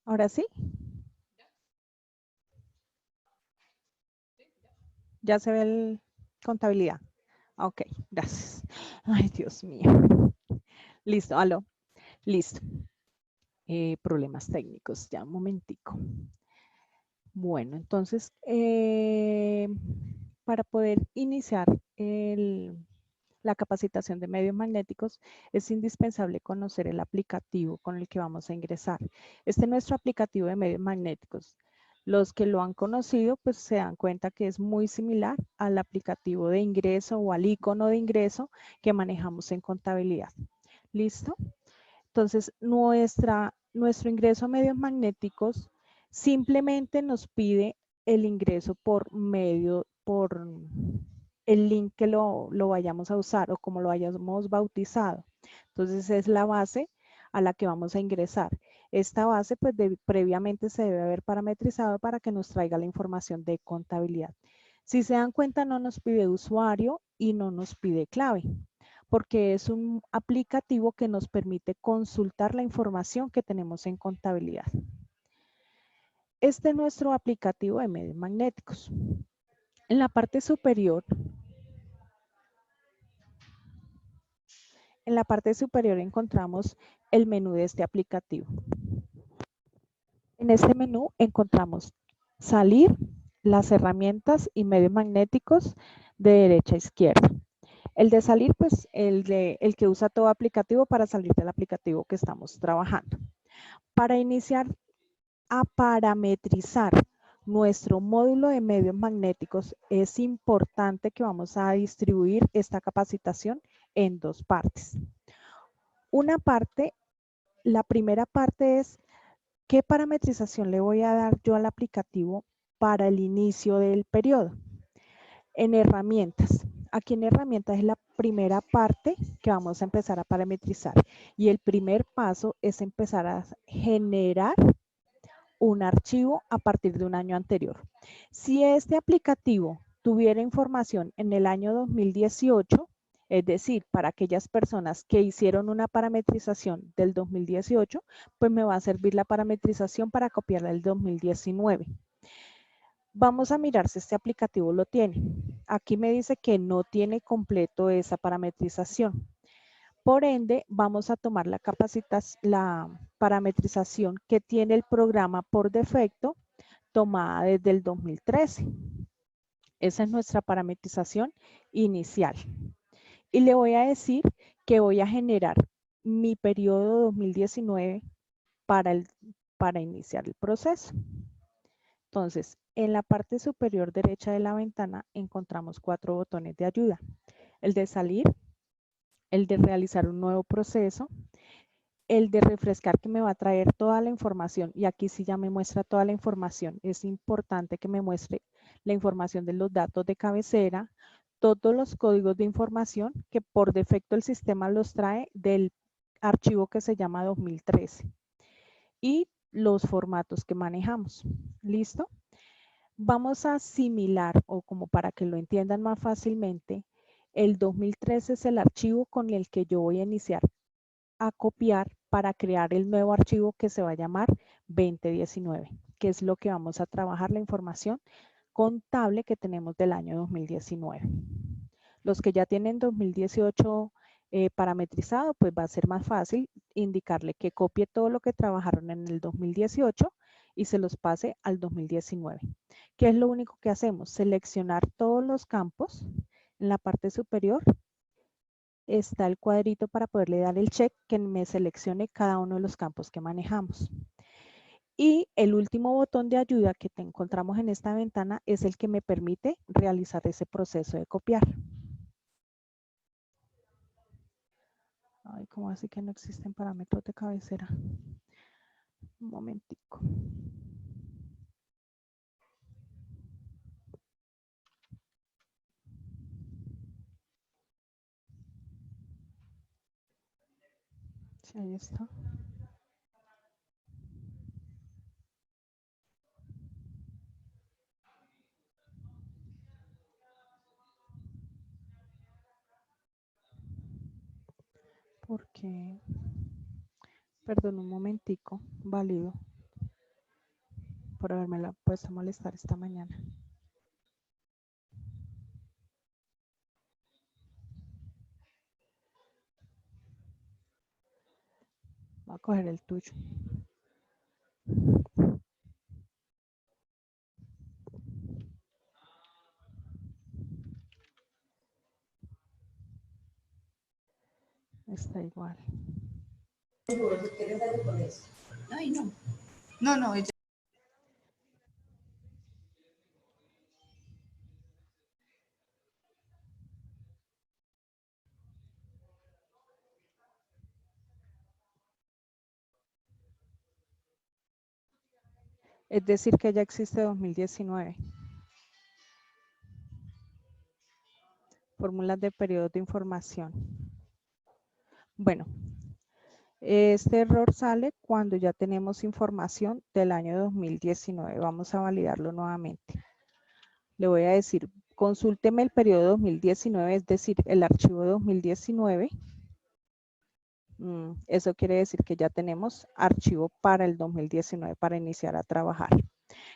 Ahora sí, ya se ve el contabilidad. Ok, gracias. Ay, Dios mío. Listo, aló. Listo. Problemas técnicos, ya un momentico. Bueno, entonces, para poder iniciar la capacitación de medios magnéticos, es indispensable conocer el aplicativo con el que vamos a ingresar. Este es nuestro aplicativo de medios magnéticos. Los que lo han conocido, pues se dan cuenta que es muy similar al aplicativo de ingreso o al icono de ingreso que manejamos en contabilidad. ¿Listo? Entonces, nuestro ingreso a medios magnéticos simplemente nos pide el ingreso por el link que lo vayamos a usar o como lo hayamos bautizado. Entonces, es la base a la que vamos a ingresar. Esta base, pues, previamente se debe haber parametrizado para que nos traiga la información de contabilidad. Si se dan cuenta, no nos pide usuario y no nos pide clave, porque es un aplicativo que nos permite consultar la información que tenemos en contabilidad. Este es nuestro aplicativo de medios magnéticos. En la parte superior, encontramos el menú de este aplicativo. En este menú encontramos salir, las herramientas y medios magnéticos de derecha a izquierda. El de salir, pues el que usa todo aplicativo para salir del aplicativo que estamos trabajando. Para iniciar a parametrizar nuestro módulo de medios magnéticos, es importante que vamos a distribuir esta capacitación en dos partes. Una parte, la primera parte es qué parametrización le voy a dar yo al aplicativo para el inicio del periodo. En herramientas. Aquí en herramientas es la primera parte que vamos a empezar a parametrizar. Y el primer paso es empezar a generar un archivo a partir de un año anterior. Si este aplicativo tuviera información en el año 2018, es decir, para aquellas personas que hicieron una parametrización del 2018, pues me va a servir la parametrización para copiarla del 2019. Vamos a mirar si este aplicativo lo tiene. Aquí me dice que no tiene completo esa parametrización. Por ende, vamos a tomar la parametrización que tiene el programa por defecto, tomada desde el 2013. Esa es nuestra parametrización inicial. Y le voy a decir que voy a generar mi periodo 2019 para iniciar el proceso. Entonces, en la parte superior derecha de la ventana encontramos 4 botones de ayuda. El de salir, el de realizar un nuevo proceso, el de refrescar que me va a traer toda la información, y aquí sí ya me muestra toda la información. Es importante que me muestre la información de los datos de cabecera, todos los códigos de información que por defecto el sistema los trae del archivo que se llama 2013 y los formatos que manejamos. ¿Listo? Vamos a asimilar, o como para que lo entiendan más fácilmente, el 2013 es el archivo con el que yo voy a iniciar a copiar para crear el nuevo archivo que se va a llamar 2019, que es lo que vamos a trabajar la información contable que tenemos del año 2019. Los que ya tienen 2018 parametrizado, pues va a ser más fácil indicarle que copie todo lo que trabajaron en el 2018 y se los pase al 2019. ¿Qué es lo único que hacemos? Seleccionar todos los campos. En la parte superior está el cuadrito para poderle dar el check que me seleccione cada uno de los campos que manejamos. Y el último botón de ayuda que te encontramos en esta ventana es el que me permite realizar ese proceso de copiar. Ay, ¿cómo así que no existen parámetros de cabecera? Un momentico. Sí, ahí está. ¿Por qué? Perdón, un momentico. Válido. por haberme la puesto a molestar esta mañana. Voy a coger el tuyo. Está igual. Ay, no. No, no. Es decir, que ya existe 2019. Fórmulas de periodo de información. Bueno, este error sale cuando ya tenemos información del año 2019. Vamos a validarlo nuevamente. Le voy a decir, consúlteme el periodo 2019, es decir, el archivo 2019. Eso quiere decir que ya tenemos archivo para el 2019 para iniciar a trabajar.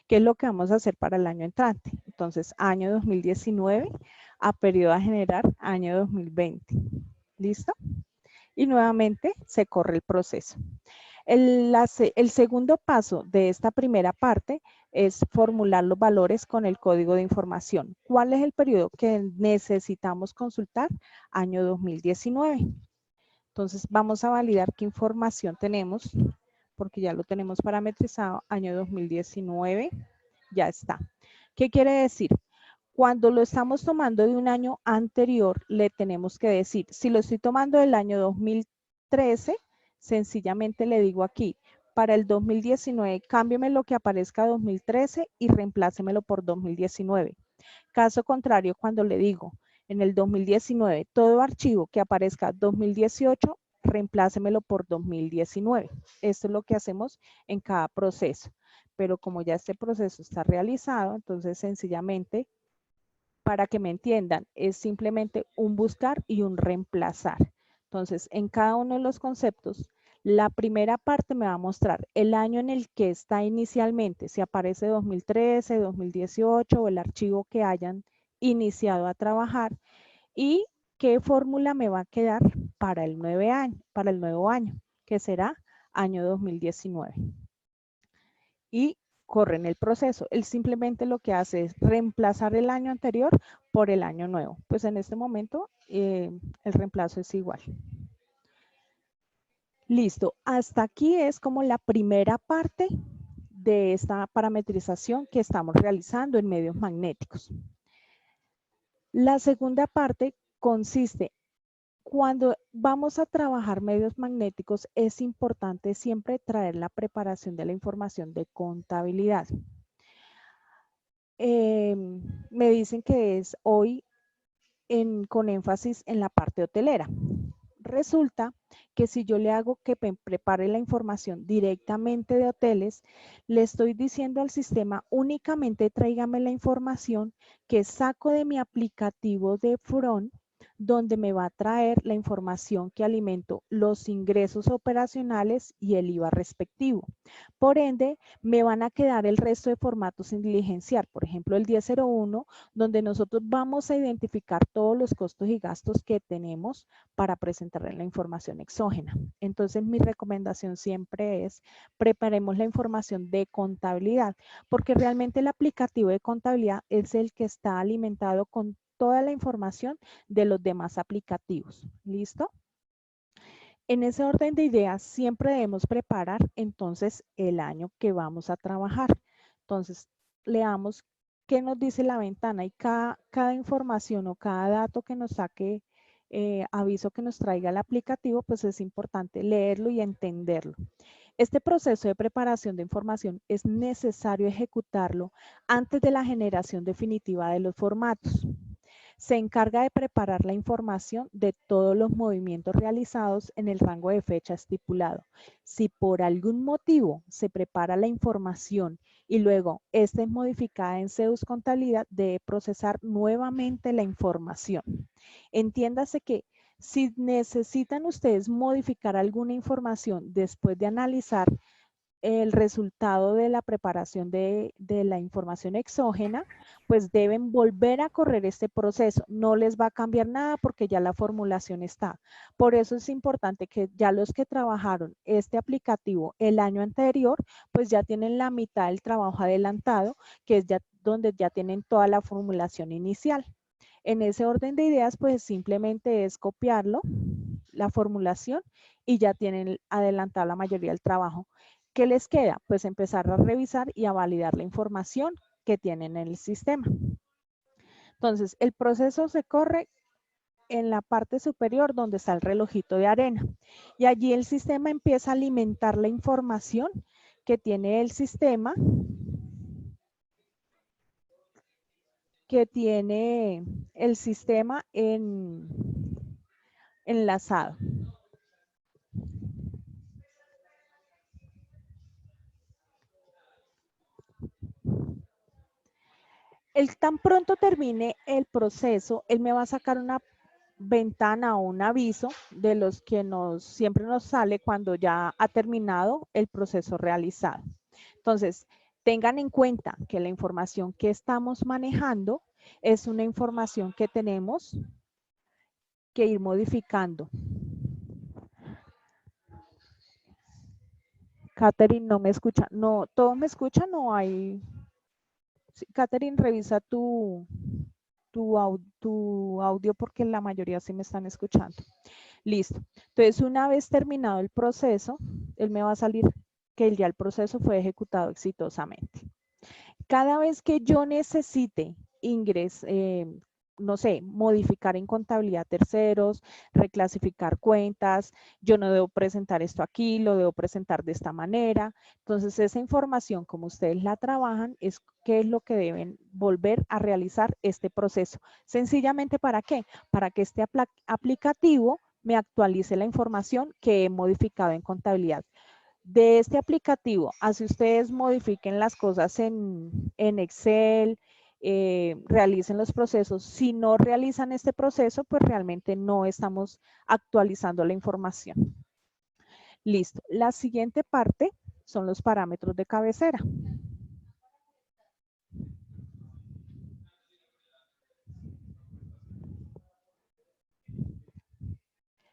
¿Qué es lo que vamos a hacer para el año entrante? Entonces, año 2019 a periodo a generar año 2020. ¿Listo? Y nuevamente se corre el proceso. El segundo paso de esta primera parte es formular los valores con el código de información. ¿Cuál es el periodo que necesitamos consultar? Año 2019. Entonces vamos a validar qué información tenemos, porque ya lo tenemos parametrizado, año 2019, ya está. ¿Qué quiere decir? Cuando lo estamos tomando de un año anterior, le tenemos que decir, si lo estoy tomando del año 2013, sencillamente le digo aquí, para el 2019, cámbiame lo que aparezca 2013 y reemplácemelo por 2019. Caso contrario, cuando le digo, en el 2019, todo archivo que aparezca 2018, reemplácemelo por 2019. Esto es lo que hacemos en cada proceso. Pero como ya este proceso está realizado, entonces sencillamente, para que me entiendan, es simplemente un buscar y un reemplazar. Entonces, en cada uno de los conceptos, la primera parte me va a mostrar el año en el que está inicialmente, si aparece 2013, 2018 o el archivo que hayan iniciado a trabajar y qué fórmula me va a quedar para el nuevo año, que será año 2019. Y corren el proceso. Él simplemente lo que hace es reemplazar el año anterior por el año nuevo. Pues en este momento el reemplazo es igual. Listo, hasta aquí es como la primera parte de esta parametrización que estamos realizando en medios magnéticos. La segunda parte consiste, cuando vamos a trabajar medios magnéticos, es importante siempre traer la preparación de la información de contabilidad. Me dicen que es hoy con énfasis en la parte hotelera. Resulta que si yo le hago que prepare la información directamente de hoteles, le estoy diciendo al sistema únicamente tráigame la información que saco de mi aplicativo de Front, donde me va a traer la información que alimento los ingresos operacionales y el IVA respectivo. Por ende, me van a quedar el resto de formatos sin diligenciar. Por ejemplo, el 1001, donde nosotros vamos a identificar todos los costos y gastos que tenemos para presentarle la información exógena. Entonces, mi recomendación siempre es preparemos la información de contabilidad, porque realmente el aplicativo de contabilidad es el que está alimentado con toda la información de los demás aplicativos. ¿Listo? En ese orden de ideas, siempre debemos preparar entonces el año que vamos a trabajar. Entonces, leamos qué nos dice la ventana y cada información o cada dato que nos saque, aviso que nos traiga el aplicativo, pues es importante leerlo y entenderlo. Este proceso de preparación de información es necesario ejecutarlo antes de la generación definitiva de los formatos. Se encarga de preparar la información de todos los movimientos realizados en el rango de fecha estipulado. Si por algún motivo se prepara la información y luego esta es modificada en Zeus Contabilidad, debe procesar nuevamente la información. Entiéndase que si necesitan ustedes modificar alguna información después de analizar el resultado de la preparación de la información exógena, pues deben volver a correr este proceso. No les va a cambiar nada porque ya la formulación está. Por eso es importante que ya los que trabajaron este aplicativo el año anterior, pues ya tienen la mitad del trabajo adelantado, que es ya donde ya tienen toda la formulación inicial. En ese orden de ideas, pues simplemente es copiarlo, la formulación, y ya tienen adelantado la mayoría del trabajo. ¿Qué les queda? Pues empezar a revisar y a validar la información que tienen en el sistema. Entonces, el proceso se corre en la parte superior donde está el relojito de arena. Y allí el sistema empieza a alimentar la información que tiene el sistema, enlazado. El tan pronto termine el proceso, él me va a sacar una ventana o un aviso de los que siempre nos sale cuando ya ha terminado el proceso realizado. Entonces, tengan en cuenta que la información que estamos manejando es una información que tenemos que ir modificando. Catherine, no me escucha. No, ¿todos me escuchan o hay? Sí, Catherine, revisa tu audio porque la mayoría sí me están escuchando. Listo. Entonces, una vez terminado el proceso, él me va a salir que ya el proceso fue ejecutado exitosamente. Cada vez que yo necesite no sé, modificar en contabilidad terceros, reclasificar cuentas, yo no debo presentar esto aquí, lo debo presentar de esta manera. Entonces, esa información, como ustedes la trabajan, es qué es lo que deben volver a realizar este proceso. Sencillamente, ¿para qué? Para que este aplicativo me actualice la información que he modificado en contabilidad. De este aplicativo, así ustedes modifiquen las cosas en Excel, realicen los procesos. Si no realizan este proceso, pues realmente no estamos actualizando la información. Listo. La siguiente parte son los parámetros de cabecera.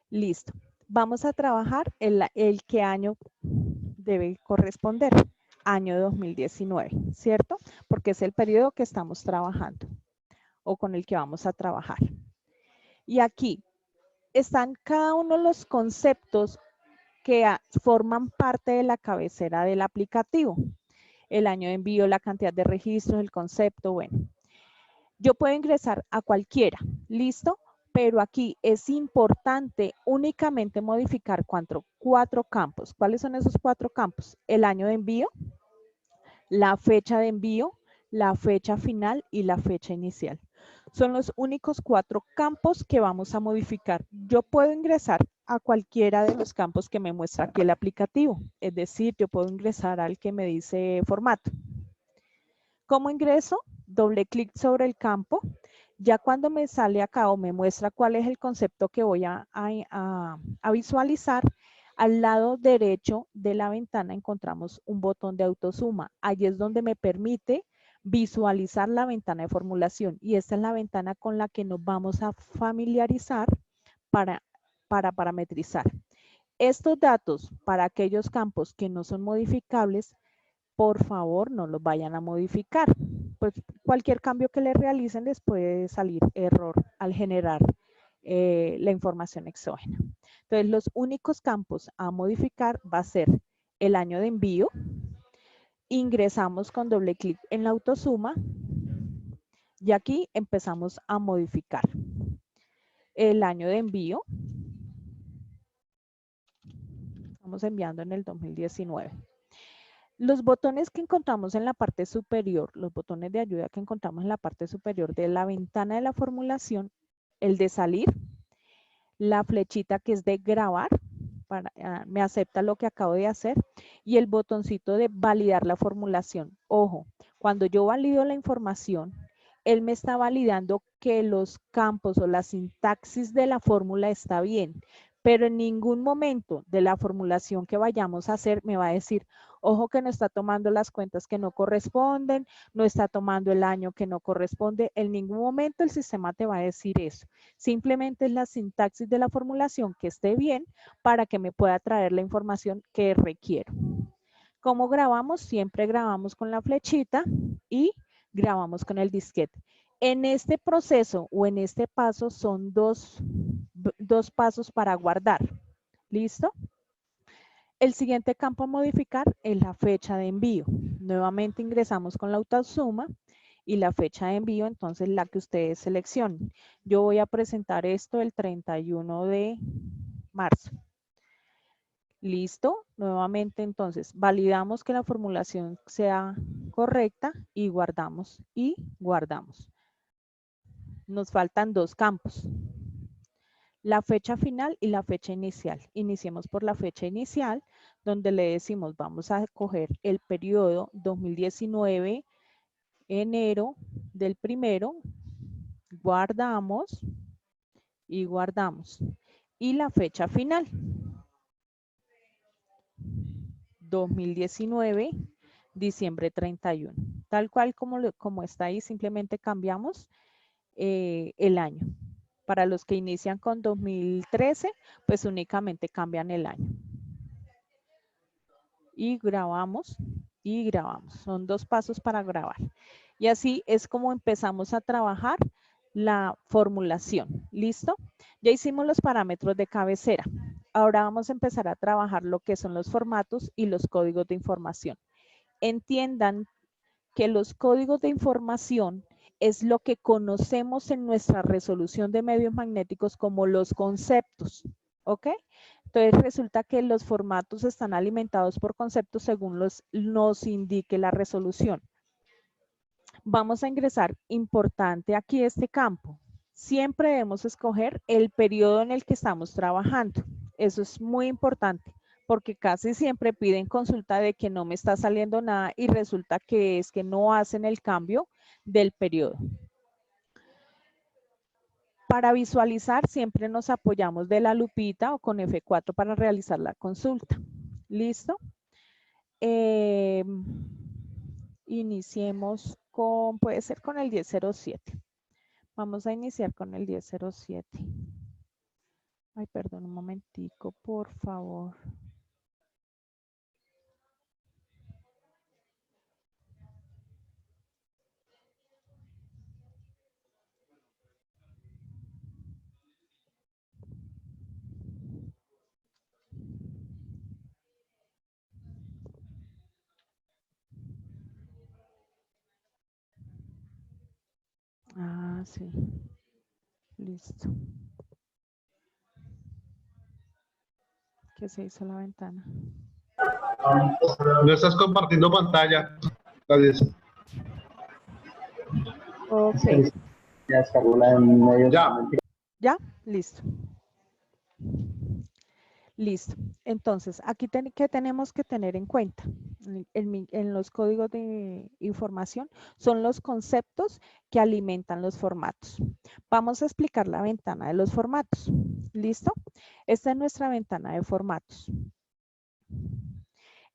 Listo. Vamos a trabajar el qué año debe corresponder. Año 2019, ¿cierto? Porque es el periodo que estamos trabajando o con el que vamos a trabajar. Y aquí están cada uno de los conceptos que forman parte de la cabecera del aplicativo. El año de envío, la cantidad de registros, el concepto, bueno. Yo puedo ingresar a cualquiera, ¿listo? Pero aquí es importante únicamente modificar cuatro campos. ¿Cuáles son esos cuatro campos? El año de envío, la fecha de envío, la fecha final y la fecha inicial. Son los únicos cuatro campos que vamos a modificar. Yo puedo ingresar a cualquiera de los campos que me muestra aquí el aplicativo. Es decir, yo puedo ingresar al que me dice formato. ¿Cómo ingreso? Doble clic sobre el campo. Ya cuando me sale acá o me muestra cuál es el concepto que voy a visualizar, al lado derecho de la ventana encontramos un botón de autosuma. Allí es donde me permite visualizar la ventana de formulación y esta es la ventana con la que nos vamos a familiarizar para parametrizar. Estos datos para aquellos campos que no son modificables, por favor no los vayan a modificar. Pues cualquier cambio que le realicen les puede salir error al generar la información exógena. Entonces, los únicos campos a modificar va a ser el año de envío. Ingresamos con doble clic en la autosuma y aquí empezamos a modificar el año de envío. Estamos enviando en el 2019. Los botones que encontramos en la parte superior, los botones de ayuda que encontramos en la parte superior de la ventana de la formulación, el de salir, la flechita que es de grabar, me acepta lo que acabo de hacer, y el botoncito de validar la formulación. Ojo, cuando yo valido la información, él me está validando que los campos o la sintaxis de la fórmula está bien, pero en ningún momento de la formulación que vayamos a hacer me va a decir, ojo que no está tomando las cuentas que no corresponden, no está tomando el año que no corresponde. En ningún momento el sistema te va a decir eso. Simplemente es la sintaxis de la formulación que esté bien para que me pueda traer la información que requiero. ¿Cómo grabamos? Siempre grabamos con la flechita y grabamos con el disquete. En este proceso o en este paso son dos pasos para guardar. ¿Listo? El siguiente campo a modificar es la fecha de envío. Nuevamente ingresamos con la autosuma y la fecha de envío, entonces la que ustedes seleccionen. Yo voy a presentar esto el 31 de marzo. Listo, nuevamente entonces validamos que la formulación sea correcta y guardamos Nos faltan dos campos, la fecha final y la fecha inicial. Iniciemos por la fecha inicial, donde le decimos vamos a coger el periodo 2019, enero del primero, guardamos y guardamos. Y la fecha final. 2019, diciembre 31. Tal cual como está ahí, simplemente cambiamos el año. Para los que inician con 2013, pues únicamente cambian el año. Y grabamos y grabamos. Son dos pasos para grabar. Y así es como empezamos a trabajar la formulación. ¿Listo? Ya hicimos los parámetros de cabecera. Ahora vamos a empezar a trabajar lo que son los formatos y los códigos de información. Entiendan que los códigos de información es lo que conocemos en nuestra resolución de medios magnéticos como los conceptos. ¿Ok? Entonces resulta que los formatos están alimentados por conceptos según nos indique la resolución. Vamos a ingresar, importante aquí este campo. Siempre debemos escoger el periodo en el que estamos trabajando. Eso es muy importante porque casi siempre piden consulta de que no me está saliendo nada y resulta que es que no hacen el cambio del periodo. Para visualizar siempre nos apoyamos de la lupita o con F4 para realizar la consulta. ¿Listo? Iniciemos con, puede ser con el 1007. Vamos a iniciar con el 1007. Ay, perdón, un momentico, por favor. Ah, sí. Listo. ¿Qué se hizo la ventana? No estás compartiendo pantalla. Gracias. Ok. Ya descargó la de medio. Ya. ¿Ya? Listo. Listo. Entonces, aquí ¿qué tenemos que tener en cuenta? En los códigos de información son los conceptos que alimentan los formatos. Vamos a explicar la ventana de los formatos. ¿Listo? Esta es nuestra ventana de formatos.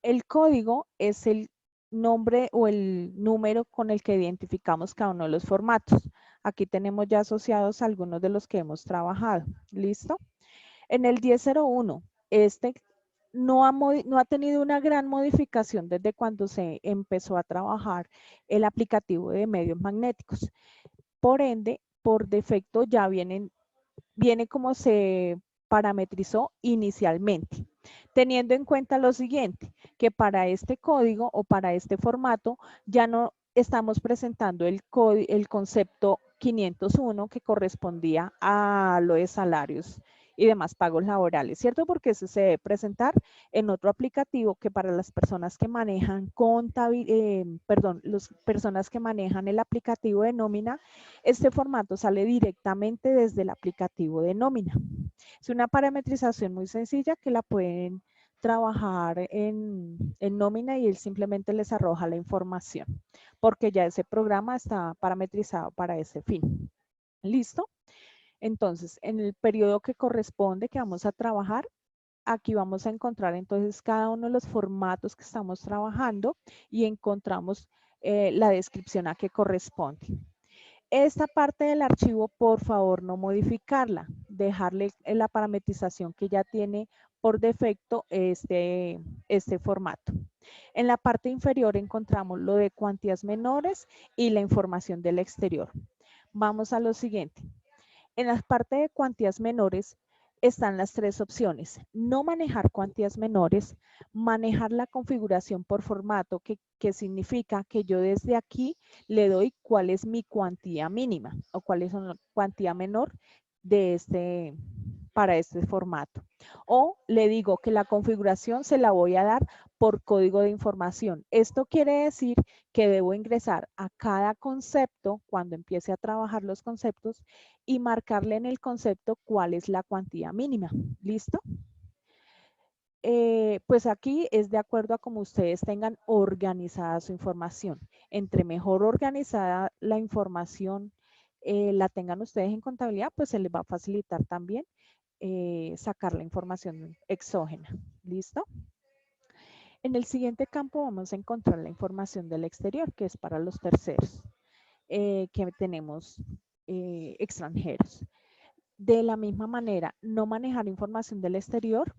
El código es el nombre o el número con el que identificamos cada uno de los formatos. Aquí tenemos ya asociados algunos de los que hemos trabajado. ¿Listo? En el 1001, este no ha tenido una gran modificación desde cuando se empezó a trabajar el aplicativo de medios magnéticos. Por ende, por defecto ya viene como se parametrizó inicialmente, teniendo en cuenta lo siguiente, que para este código o para este formato ya no estamos presentando el concepto 501 que correspondía a lo de salarios y demás pagos laborales, ¿cierto? Porque eso se debe presentar en otro aplicativo que para las personas que manejan las personas que manejan el aplicativo de nómina, este formato sale directamente desde el aplicativo de nómina. Es una parametrización muy sencilla que la pueden trabajar en nómina y él simplemente les arroja la información, porque ya ese programa está parametrizado para ese fin. ¿Listo? Entonces, en el periodo que corresponde que vamos a trabajar, aquí vamos a encontrar entonces cada uno de los formatos que estamos trabajando y encontramos la descripción a que corresponde. Esta parte del archivo, por favor, no modificarla, dejarle la parametrización que ya tiene por defecto este formato. En la parte inferior encontramos lo de cuantías menores y la información del exterior. Vamos a lo siguiente. En la parte de cuantías menores están las tres opciones. No manejar cuantías menores, manejar la configuración por formato, que significa que yo desde aquí le doy cuál es mi cuantía mínima o cuál es la cuantía menor de para este formato. O le digo que la configuración se la voy a dar por código de información. Esto quiere decir que debo ingresar a cada concepto cuando empiece a trabajar los conceptos y marcarle en el concepto cuál es la cuantía mínima. ¿Listo? Pues aquí es de acuerdo a cómo ustedes tengan organizada su información. Entre mejor organizada la información la tengan ustedes en contabilidad, pues se les va a facilitar también sacar la información exógena. ¿Listo? En el siguiente campo vamos a encontrar la información del exterior, que es para los terceros, que tenemos extranjeros. De la misma manera, no manejar información del exterior,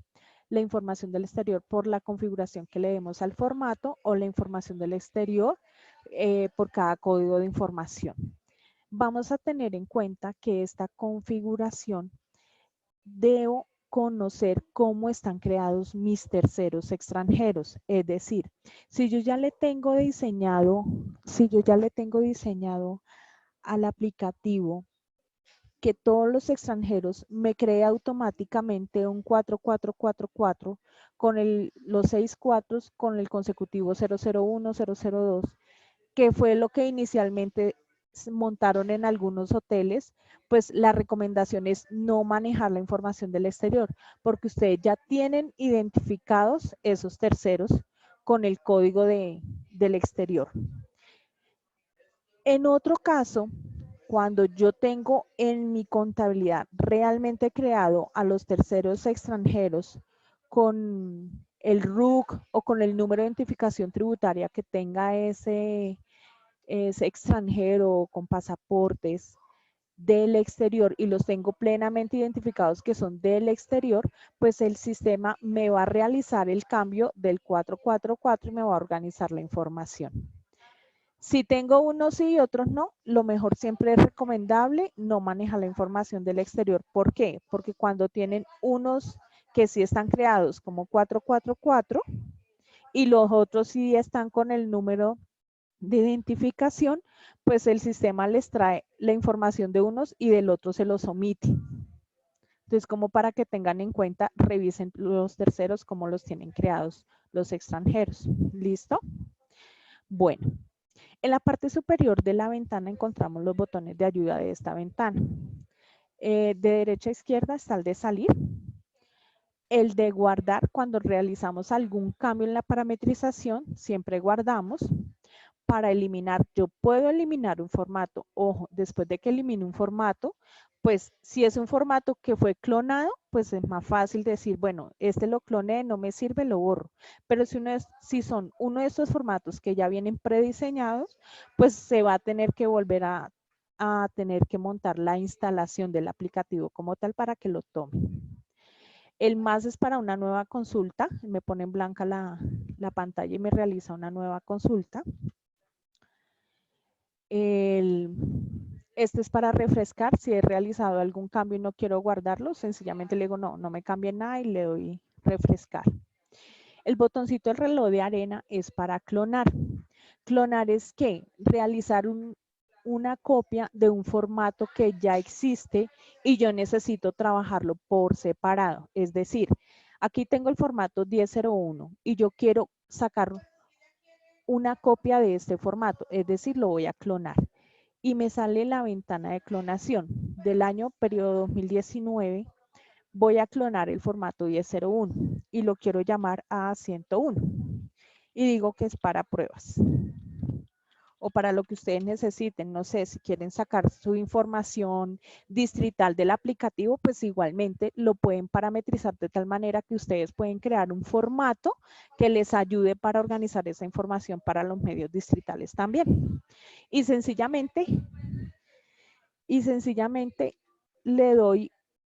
la información del exterior por la configuración que le demos al formato o la información del exterior por cada código de información. Vamos a tener en cuenta que esta configuración debo conocer cómo están creados mis terceros extranjeros. Es decir, si yo ya le tengo diseñado al aplicativo que todos los extranjeros me cree automáticamente un 4444 con los 6 cuatros con el consecutivo 001, 002, que fue lo que inicialmente montaron en algunos hoteles, pues la recomendación es no manejar la información del exterior, porque ustedes ya tienen identificados esos terceros con el código del exterior. En otro caso, cuando yo tengo en mi contabilidad realmente creado a los terceros extranjeros con el RUC o con el número de identificación tributaria que tenga ese extranjero con pasaportes del exterior y los tengo plenamente identificados que son del exterior, pues el sistema me va a realizar el cambio del 444 y me va a organizar la información. Si tengo unos sí y otros no, lo mejor siempre es recomendable no manejar la información del exterior. ¿Por qué? Porque cuando tienen unos que sí están creados como 444 y los otros sí están con el número de identificación, pues el sistema les trae la información de unos y del otro se los omite. Entonces, como para que tengan en cuenta, revisen los terceros cómo los tienen creados los extranjeros. ¿Listo? Bueno. En la parte superior de la ventana encontramos los botones de ayuda de esta ventana. De derecha a izquierda está el de salir, el de guardar cuando realizamos algún cambio en la parametrización, siempre guardamos. Para eliminar, yo puedo eliminar un formato. Ojo, después de que elimine un formato, pues si es un formato que fue clonado, pues es más fácil decir, bueno, este lo cloné, no me sirve, lo borro. Pero si son uno de estos formatos que ya vienen prediseñados, pues se va a tener que volver a tener que montar la instalación del aplicativo como tal para que lo tome. El más es para una nueva consulta, me pone en blanca la pantalla y me realiza una nueva consulta. Este es para refrescar, si he realizado algún cambio y no quiero guardarlo, sencillamente le digo no me cambie nada y le doy refrescar. El botoncito del reloj de arena es para clonar. Clonar es que realizar una copia de un formato que ya existe y yo necesito trabajarlo por separado. Es decir, aquí tengo el formato 1001 y yo quiero sacar una copia de este formato, es decir, lo voy a clonar. Y me sale la ventana de clonación del año periodo 2019. Voy a clonar el formato 1001 y lo quiero llamar a 101. Y digo que es para pruebas. o para lo que ustedes necesiten. No sé, si quieren sacar su información distrital del aplicativo, pues igualmente lo pueden parametrizar de tal manera que ustedes pueden crear un formato que les ayude para organizar esa información para los medios distritales también. Y sencillamente le doy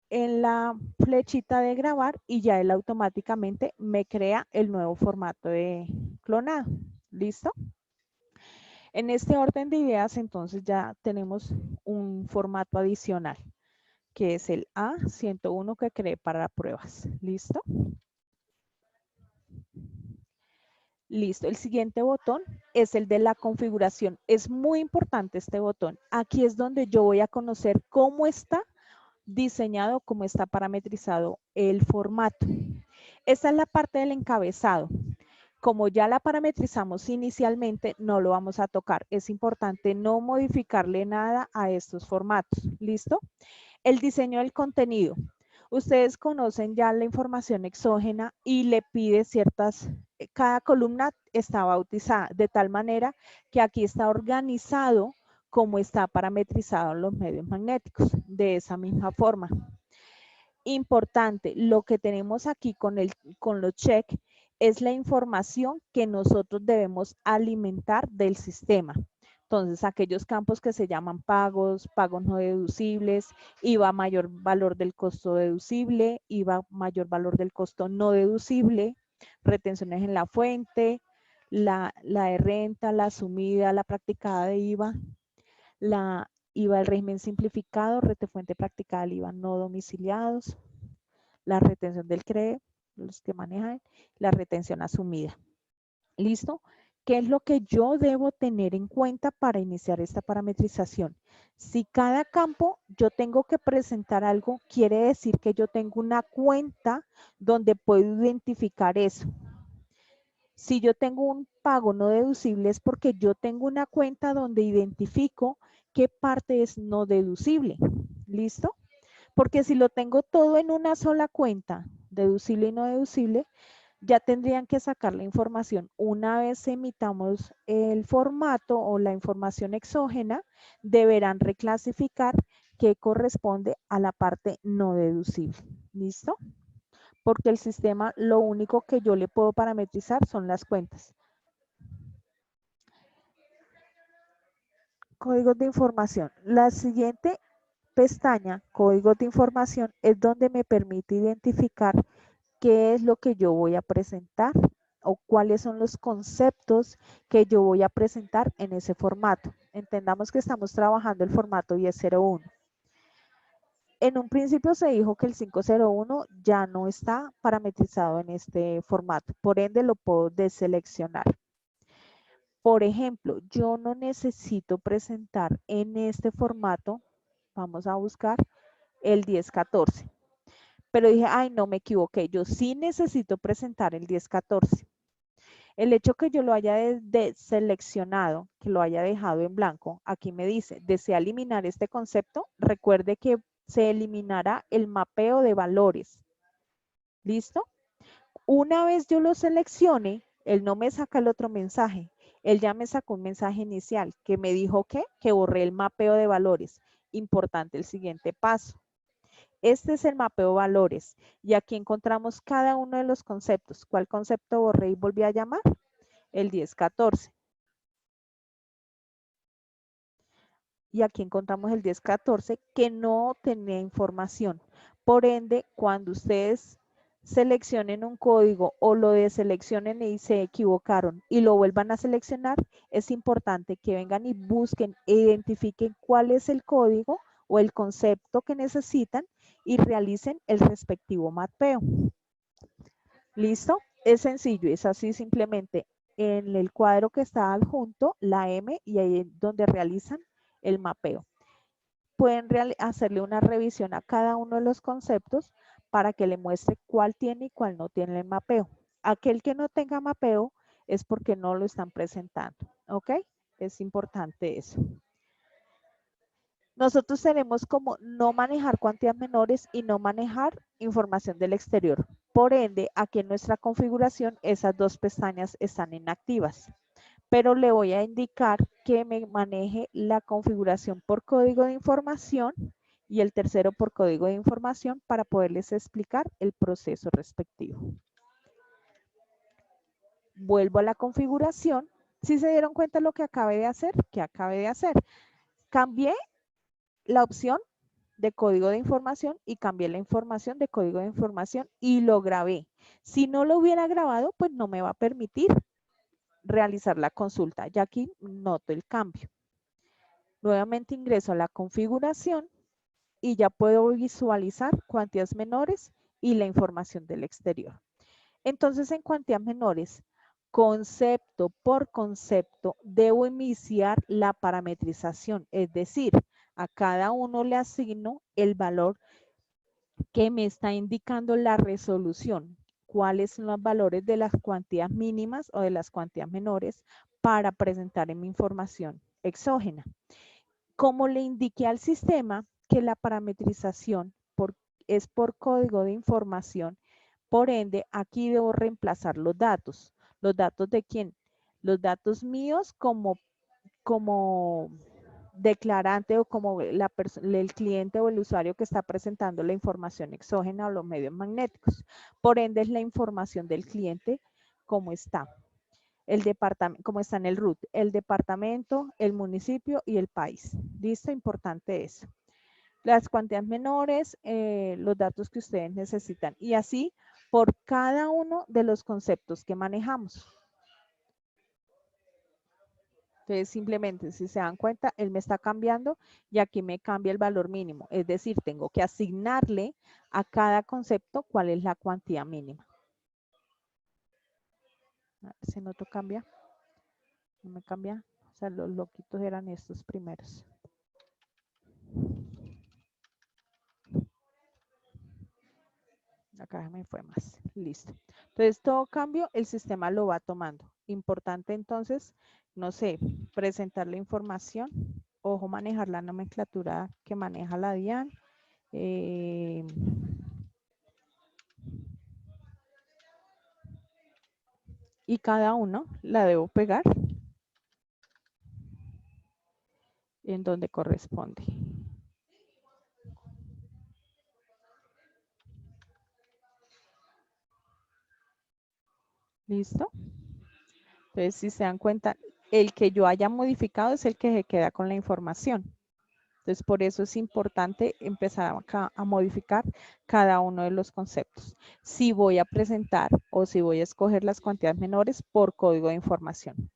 en la flechita de grabar y ya él automáticamente me crea el nuevo formato de clonado. ¿Listo? En este orden de ideas, entonces ya tenemos un formato adicional, que es el A101 que creé para pruebas. ¿Listo? Listo. El siguiente botón es el de la configuración. Es muy importante este botón. Aquí es donde yo voy a conocer cómo está diseñado, cómo está parametrizado el formato. Esta es la parte del encabezado. Como ya la parametrizamos inicialmente, no lo vamos a tocar. Es importante no modificarle nada a estos formatos. ¿Listo? El diseño del contenido. Ustedes conocen ya la información exógena y le pide cada columna está bautizada de tal manera que aquí está organizado como está parametrizado en los medios magnéticos. De esa misma forma. Importante, lo que tenemos aquí con los check es la información que nosotros debemos alimentar del sistema. Entonces, aquellos campos que se llaman pagos, pagos no deducibles, IVA mayor valor del costo deducible, IVA mayor valor del costo no deducible, retenciones en la fuente, la de renta, la asumida, la practicada de IVA, la IVA del régimen simplificado, retefuente practicada del IVA no domiciliados, la retención del CRE, los que manejan, la retención asumida. ¿Listo? ¿Qué es lo que yo debo tener en cuenta para iniciar esta parametrización? Si cada campo yo tengo que presentar algo, quiere decir que yo tengo una cuenta donde puedo identificar eso. Si yo tengo un pago no deducible es porque yo tengo una cuenta donde identifico qué parte es no deducible. ¿Listo? Porque si lo tengo todo en una sola cuenta, deducible y no deducible, ya tendrían que sacar la información. Una vez emitamos el formato o la información exógena, deberán reclasificar qué corresponde a la parte no deducible. ¿Listo? Porque el sistema lo único que yo le puedo parametrizar son las cuentas. Códigos de información. La siguiente pestaña, códigos de información, es donde me permite identificar qué es lo que yo voy a presentar o cuáles son los conceptos que yo voy a presentar en ese formato. Entendamos que estamos trabajando el formato 1001. En un principio se dijo que el 501 ya no está parametrizado en este formato, por ende lo puedo deseleccionar. Por ejemplo, yo no necesito presentar en este formato, vamos a buscar el 1014. Pero dije, ay, no me equivoqué, yo sí necesito presentar el 1014. El hecho que yo lo haya deseleccionado, que lo haya dejado en blanco, aquí me dice, ¿desea eliminar este concepto? Recuerde que se eliminará el mapeo de valores. ¿Listo? Una vez yo lo seleccione, él no me saca el otro mensaje. Él ya me sacó un mensaje inicial que me dijo que borré el mapeo de valores. Importante el siguiente paso. Este es el mapeo de valores y aquí encontramos cada uno de los conceptos. ¿Cuál concepto borré y volví a llamar? El 1014. Y aquí encontramos el 1014 que no tenía información. Por ende, cuando ustedes seleccionen un código o lo deseleccionen y se equivocaron y lo vuelvan a seleccionar, es importante que vengan y busquen e identifiquen cuál es el código o el concepto que necesitan y realicen el respectivo mapeo. ¿Listo? Es sencillo, es así simplemente en el cuadro que está adjunto, la M, y ahí es donde realizan el mapeo. Pueden hacerle una revisión a cada uno de los conceptos para que le muestre cuál tiene y cuál no tiene el mapeo. Aquel que no tenga mapeo es porque no lo están presentando, ¿ok? Es importante eso. Nosotros tenemos como no manejar cuantías menores y no manejar información del exterior. Por ende, aquí en nuestra configuración, esas dos pestañas están inactivas. pero le voy a indicar que me maneje la configuración por código de información y el tercero por código de información para poderles explicar el proceso respectivo. Vuelvo a la configuración. ¿Sí se dieron cuenta lo que acabé de hacer? ¿Qué acabé de hacer? Cambié la opción de código de información y cambié la información de código de información y lo grabé. Si no lo hubiera grabado, pues no me va a permitir realizar la consulta. Ya aquí noto el cambio. Nuevamente ingreso a la configuración y ya puedo visualizar cuantías menores y la información del exterior. Entonces, en cuantías menores, concepto por concepto, debo iniciar la parametrización, es decir, a cada uno le asigno el valor que me está indicando la resolución, cuáles son los valores de las cuantías mínimas o de las cuantías menores para presentar en mi información exógena. Como le indiqué al sistema que la parametrización es por código de información, por ende, aquí debo reemplazar los datos. ¿Los datos de quién? Los datos míos como declarante o como el cliente o el usuario que está presentando la información exógena o los medios magnéticos. Por ende, es la información del cliente como está. El departamento, como está en el root, el departamento, el municipio y el país. ¿Listo? Importante eso. Las cuantías menores, los datos que ustedes necesitan. Y así por cada uno de los conceptos que manejamos. Entonces, simplemente, si se dan cuenta, él me está cambiando y aquí me cambia el valor mínimo. Es decir, tengo que asignarle a cada concepto cuál es la cuantía mínima. A ver si no cambia. No me cambia. O sea, los loquitos eran estos primeros. Acá me fue más. Listo. Entonces, todo cambio, el sistema lo va tomando. Importante, entonces, no sé, presentar la información. Ojo, manejar la nomenclatura que maneja la DIAN. Y cada uno la debo pegar en donde corresponde. ¿Listo? Entonces, si se dan cuenta, el que yo haya modificado es el que se queda con la información. Entonces, por eso es importante empezar acá a modificar cada uno de los conceptos. Si voy a presentar o si voy a escoger las cuantías menores por código de información.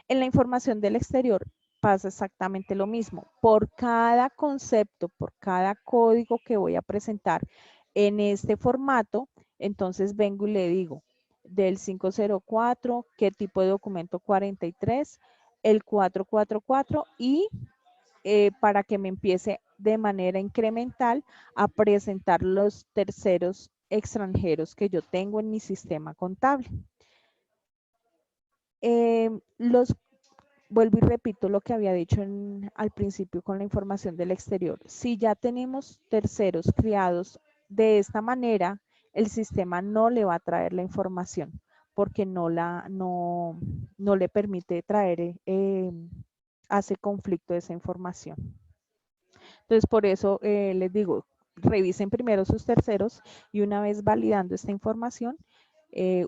En la información del exterior pasa exactamente lo mismo. Por cada concepto, por cada código que voy a presentar en este formato, entonces vengo y le digo del 504, qué tipo de documento 43, el 444 y para que me empiece de manera incremental a presentar los terceros extranjeros que yo tengo en mi sistema contable. Vuelvo y repito lo que había dicho al principio con la información del exterior. Si ya tenemos terceros creados de esta manera, el sistema no le va a traer la información porque no le permite traer, hace conflicto esa información. Entonces, por eso les digo, revisen primero sus terceros y una vez validando esta información,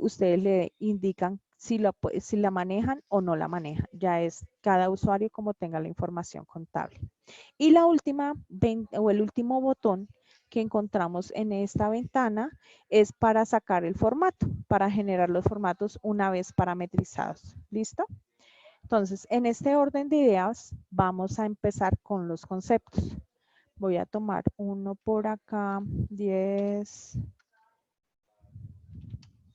ustedes le indican si la manejan o no la manejan. Ya es cada usuario como tenga la información contable. Y la última, o el último botón que encontramos en esta ventana es para sacar el formato, para generar los formatos una vez parametrizados. ¿Listo? Entonces, en este orden de ideas, vamos a empezar con los conceptos. Voy a tomar uno por acá, 10.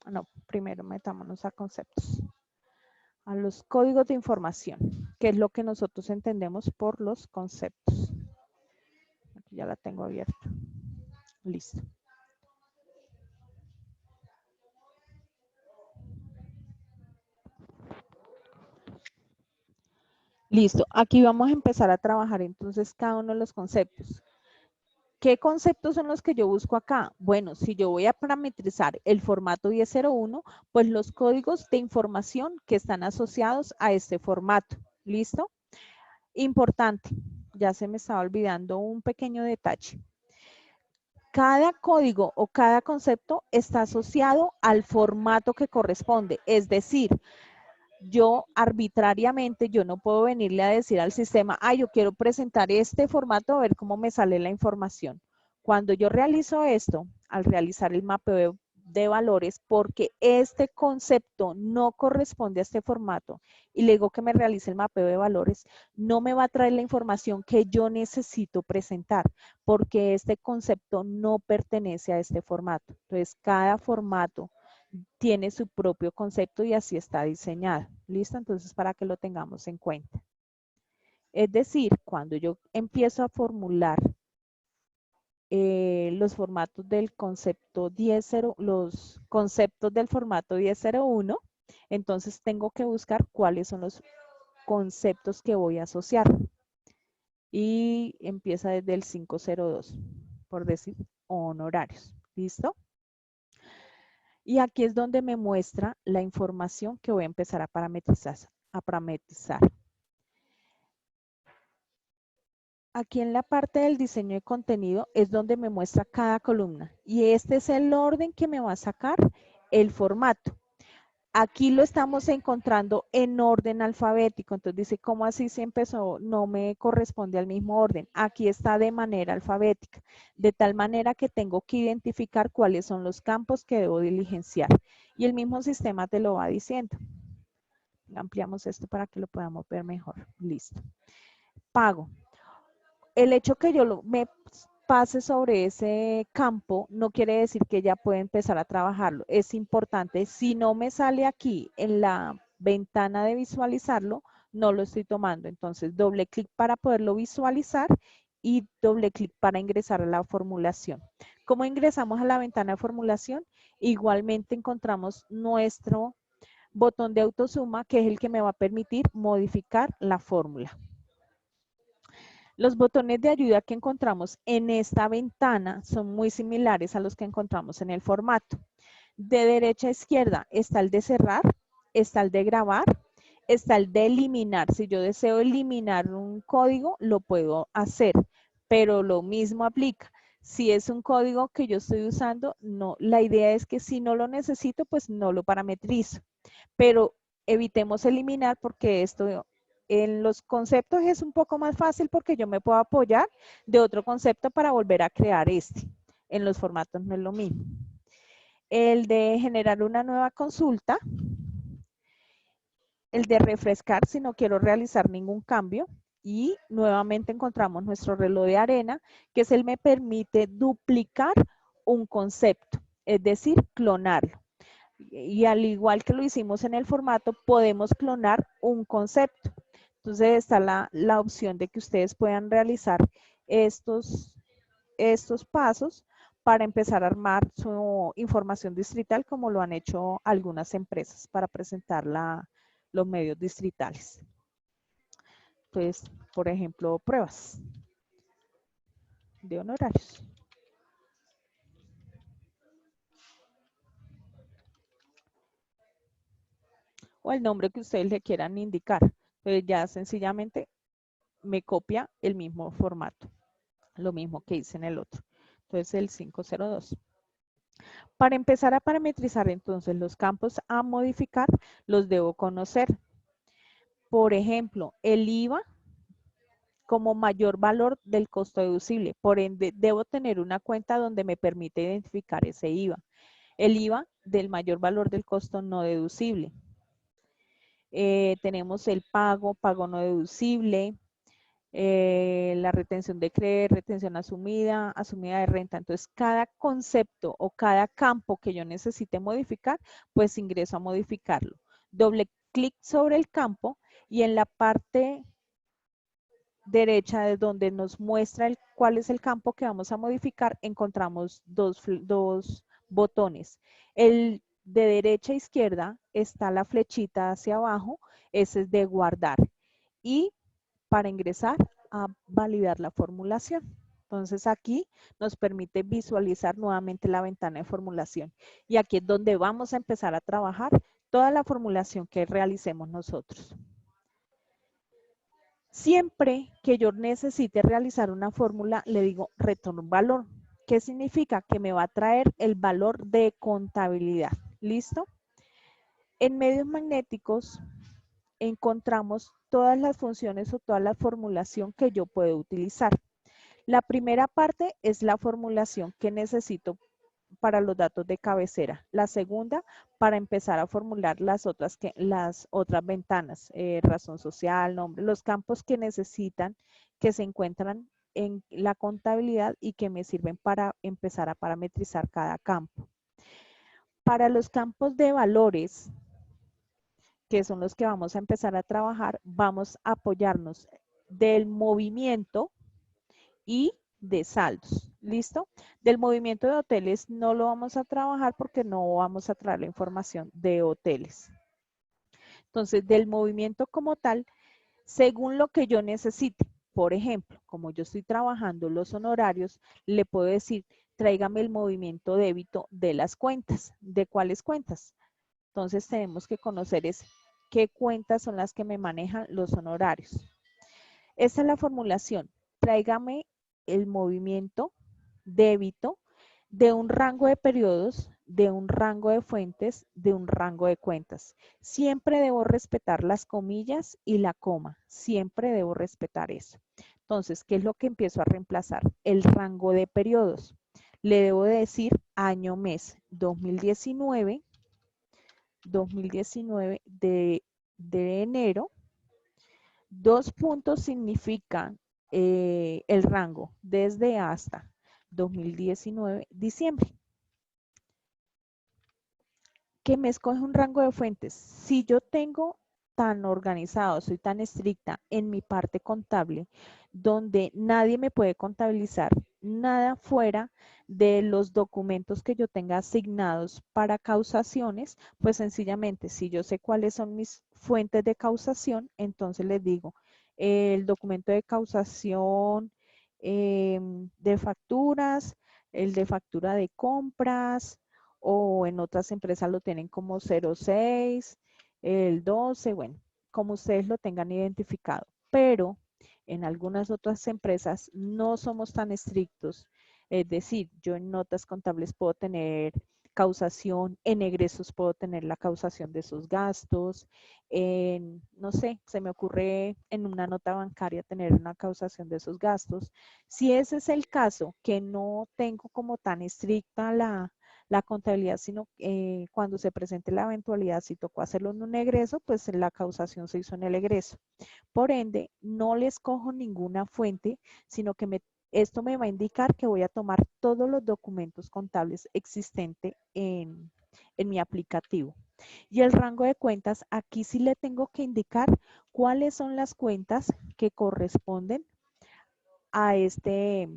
No, primero metámonos a conceptos. A los códigos de información, que es lo que nosotros entendemos por los conceptos. Aquí ya la tengo abierta. Listo. Listo, aquí vamos a empezar a trabajar entonces cada uno de los conceptos. ¿Qué conceptos son los que yo busco acá? Bueno, si yo voy a parametrizar el formato 1001, pues los códigos de información que están asociados a este formato. ¿Listo? Importante, ya se me estaba olvidando un pequeño detalle. Cada código o cada concepto está asociado al formato que corresponde. Es decir, yo arbitrariamente, yo no puedo venirle a decir al sistema, yo quiero presentar este formato a ver cómo me sale la información. Cuando yo realizo esto, al realizar el mapeo de valores, porque este concepto no corresponde a este formato y le digo que me realice el mapeo de valores, no me va a traer la información que yo necesito presentar, porque este concepto no pertenece a este formato. Entonces, cada formato tiene su propio concepto y así está diseñado. ¿Listo? Entonces, para que lo tengamos en cuenta. Es decir, cuando yo empiezo a formular los formatos del concepto 10.0, los conceptos del formato 10.01, entonces tengo que buscar cuáles son los conceptos que voy a asociar. Y empieza desde el 502, por decir, honorarios. ¿Listo? Y aquí es donde me muestra la información que voy a empezar a parametrizar. Aquí en la parte del diseño de contenido es donde me muestra cada columna. Y este es el orden que me va a sacar el formato. Aquí lo estamos encontrando en orden alfabético. Entonces dice, ¿cómo así se empezó? No me corresponde al mismo orden. Aquí está de manera alfabética. De tal manera que tengo que identificar cuáles son los campos que debo diligenciar. Y el mismo sistema te lo va diciendo. Ampliamos esto para que lo podamos ver mejor. Listo. Pago. El hecho que yo me pase sobre ese campo no quiere decir que ya pueda empezar a trabajarlo. Es importante, si no me sale aquí en la ventana de visualizarlo, no lo estoy tomando. Entonces, doble clic para poderlo visualizar y doble clic para ingresar a la formulación. ¿Cómo ingresamos a la ventana de formulación? Igualmente encontramos nuestro botón de autosuma, que es el que me va a permitir modificar la fórmula. Los botones de ayuda que encontramos en esta ventana son muy similares a los que encontramos en el formato. De derecha a izquierda está el de cerrar, está el de grabar, está el de eliminar. Si yo deseo eliminar un código, lo puedo hacer, pero lo mismo aplica. Si es un código que yo estoy usando, no. La idea es que si no lo necesito, pues no lo parametrizo. Pero evitemos eliminar porque esto en los conceptos es un poco más fácil porque yo me puedo apoyar de otro concepto para volver a crear este. En los formatos no es lo mismo. El de generar una nueva consulta. El de refrescar si no quiero realizar ningún cambio. Y nuevamente encontramos nuestro reloj de arena, que es el me permite duplicar un concepto, es decir, clonarlo. Y al igual que lo hicimos en el formato, podemos clonar un concepto. Entonces está la opción de que ustedes puedan realizar estos pasos para empezar a armar su información distrital como lo han hecho algunas empresas para presentar los medios distritales. Entonces, por ejemplo, pruebas de honorarios. O el nombre que ustedes le quieran indicar. Entonces ya sencillamente me copia el mismo formato. Lo mismo que hice en el otro. Entonces el 502. Para empezar a parametrizar entonces los campos a modificar, los debo conocer. Por ejemplo, el IVA como mayor valor del costo deducible. Por ende, debo tener una cuenta donde me permite identificar ese IVA. El IVA del mayor valor del costo no deducible. Tenemos el pago no deducible, la retención de crédito, retención asumida de renta. Entonces, cada concepto o cada campo que yo necesite modificar, pues ingreso a modificarlo. Doble clic sobre el campo y en la parte derecha de donde nos muestra cuál es el campo que vamos a modificar, encontramos dos botones. El de derecha a izquierda está la flechita hacia abajo, ese es de guardar. Y para ingresar a validar la formulación. Entonces aquí nos permite visualizar nuevamente la ventana de formulación. Y aquí es donde vamos a empezar a trabajar toda la formulación que realicemos nosotros. Siempre que yo necesite realizar una fórmula, le digo retorno valor. ¿Qué significa? Que me va a traer el valor de contabilidad. ¿Listo? En medios magnéticos encontramos todas las funciones o toda la formulación que yo puedo utilizar. La primera parte es la formulación que necesito para los datos de cabecera. La segunda, para empezar a formular las otras ventanas, razón social, nombre, los campos que necesitan, que se encuentran en la contabilidad y que me sirven para empezar a parametrizar cada campo. Para los campos de valores, que son los que vamos a empezar a trabajar, vamos a apoyarnos del movimiento y de saldos. ¿Listo? Del movimiento de hoteles no lo vamos a trabajar porque no vamos a traer la información de hoteles. Entonces, del movimiento como tal, según lo que yo necesite. Por ejemplo, como yo estoy trabajando los honorarios, le puedo decir, tráigame el movimiento débito de las cuentas. ¿De cuáles cuentas? Entonces, tenemos que conocer qué cuentas son las que me manejan los honorarios. Esta es la formulación. Tráigame el movimiento débito de un rango de periodos, de un rango de fuentes, de un rango de cuentas. Siempre debo respetar las comillas y la coma. Siempre debo respetar eso. Entonces, ¿qué es lo que empiezo a reemplazar? El rango de periodos. Le debo decir año, mes, 2019 de enero. Dos puntos significan el rango desde hasta 2019, diciembre. Que me escoge un rango de fuentes. Si yo tengo tan organizado, soy tan estricta en mi parte contable, donde nadie me puede contabilizar nada fuera de los documentos que yo tenga asignados para causaciones, pues sencillamente, si yo sé cuáles son mis fuentes de causación, entonces les digo, el documento de causación de facturas, el de factura de compras, o en otras empresas lo tienen como 06, el 12, bueno, como ustedes lo tengan identificado. Pero en algunas otras empresas no somos tan estrictos. Es decir, yo en notas contables puedo tener causación, en egresos puedo tener la causación de esos gastos, no sé, se me ocurre en una nota bancaria tener una causación de esos gastos. Si ese es el caso, que no tengo como tan estricta la contabilidad, sino cuando se presente la eventualidad, si tocó hacerlo en un egreso, pues la causación se hizo en el egreso. Por ende, no les cojo ninguna fuente, sino que esto me va a indicar que voy a tomar todos los documentos contables existentes en mi aplicativo. Y el rango de cuentas, aquí sí le tengo que indicar cuáles son las cuentas que corresponden a este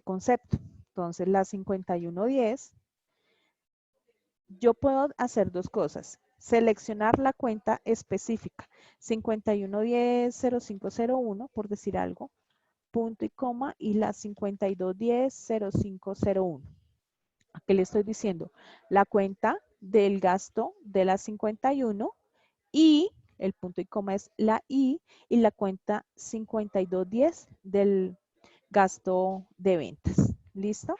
concepto. Entonces, la 5110, yo puedo hacer dos cosas. Seleccionar la cuenta específica, 5110-0501, por decir algo, punto y coma, y la 5210-0501. Aquí le estoy diciendo la cuenta del gasto de la 51 y el punto y coma es la I y la cuenta 5210 del gasto de ventas. ¿Listo?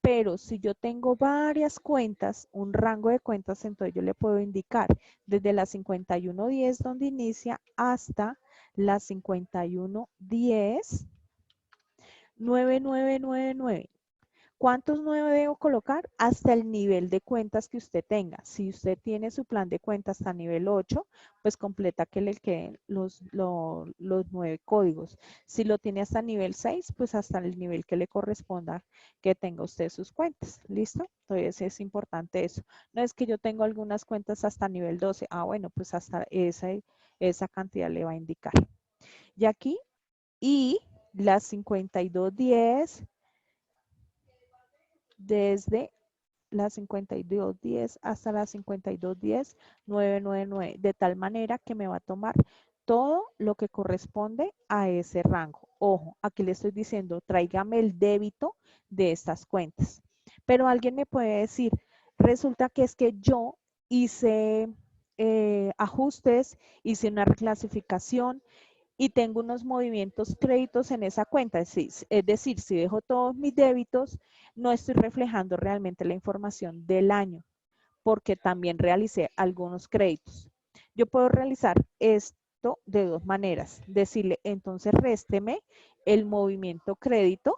Pero si yo tengo varias cuentas, un rango de cuentas, entonces yo le puedo indicar desde la 5110 donde inicia hasta la 5110 9999. ¿Cuántos 9 debo colocar? Hasta el nivel de cuentas que usted tenga. Si usted tiene su plan de cuentas hasta nivel 8, pues completa que le queden los 9 códigos. Si lo tiene hasta nivel 6, pues hasta el nivel que le corresponda que tenga usted sus cuentas. ¿Listo? Entonces es importante eso. No es que yo tengo algunas cuentas hasta nivel 12. Ah, bueno, pues hasta esa cantidad le va a indicar. Y aquí, y las 5210 desde la 5210 hasta la 5210-999, de tal manera que me va a tomar todo lo que corresponde a ese rango. Ojo, aquí le estoy diciendo, tráigame el débito de estas cuentas. Pero alguien me puede decir, resulta que es que yo hice ajustes, hice una reclasificación y tengo unos movimientos créditos en esa cuenta. Es decir, si dejo todos mis débitos, no estoy reflejando realmente la información del año, porque también realicé algunos créditos. Yo puedo realizar esto de dos maneras. Decirle, entonces résteme el movimiento crédito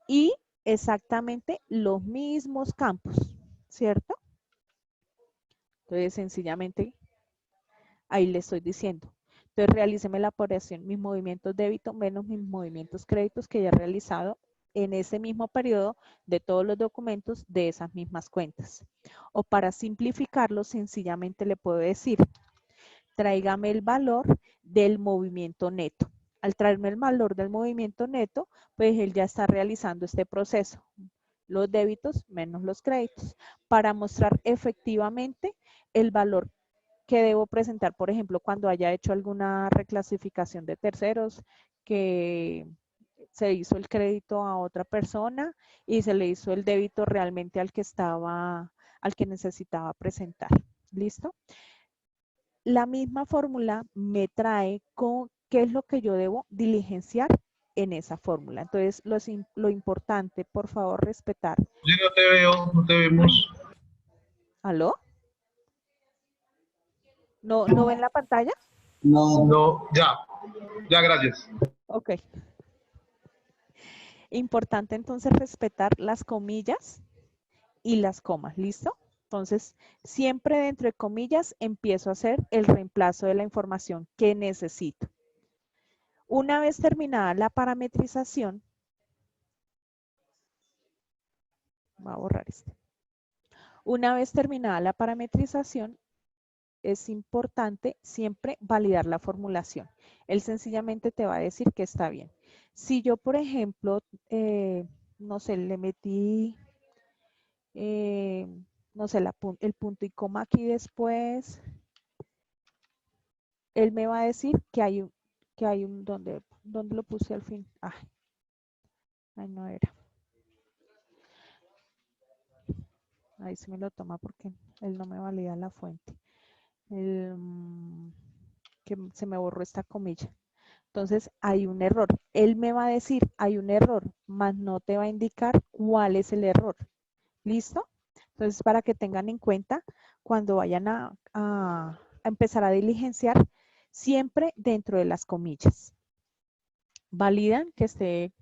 y exactamente los mismos campos, ¿cierto? Entonces, sencillamente, ahí le estoy diciendo. Entonces, realíceme la operación, mis movimientos débito menos mis movimientos créditos que ya he realizado en ese mismo periodo de todos los documentos de esas mismas cuentas. O para simplificarlo, sencillamente le puedo decir, tráigame el valor del movimiento neto. Al traerme el valor del movimiento neto, pues él ya está realizando este proceso. Los débitos menos los créditos, para mostrar efectivamente el valor que debo presentar, por ejemplo, cuando haya hecho alguna reclasificación de terceros, que se hizo el crédito a otra persona y se le hizo el débito realmente al que necesitaba presentar. ¿Listo? La misma fórmula me trae con qué es lo que yo debo diligenciar en esa fórmula. Entonces, lo importante, por favor, respetar. Yo no te veo, no te vemos. ¿Aló? ¿No ven la pantalla? No, No, ya, gracias. Ok. Importante entonces respetar las comillas y las comas, ¿listo? Entonces, siempre dentro de comillas empiezo a hacer el reemplazo de la información que necesito. Una vez terminada la parametrización, voy a borrar esto. Una vez terminada la parametrización, es importante siempre validar la formulación. Él sencillamente te va a decir que está bien. Si yo, por ejemplo, no sé, le metí, no sé, el punto y coma aquí después, él me va a decir que hay un, ¿dónde lo puse al fin? Ay, no era. Ahí se me lo toma porque él no me valida la fuente. Que se me borró esta comilla. Entonces hay un error. Él me va a decir, hay un error, mas no te va a indicar cuál es el error. ¿Listo? Entonces, para que tengan en cuenta, cuando vayan a empezar a diligenciar, siempre dentro de las comillas. Validan que esté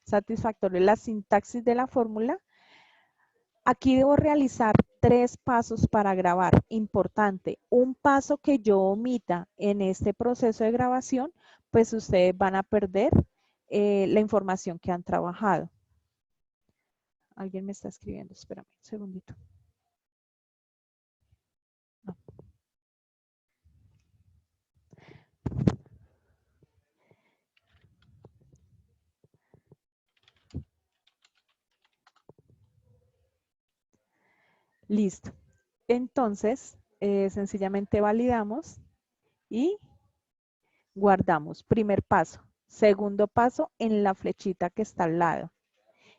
satisfactorio la sintaxis de la fórmula. Aquí debo realizar 3 pasos para grabar. Importante, un paso que yo omita en este proceso de grabación, pues ustedes van a perder la información que han trabajado. Alguien me está escribiendo, espérame un segundito. No. Listo. Entonces, sencillamente validamos y guardamos. Primer paso. Segundo paso en la flechita que está al lado.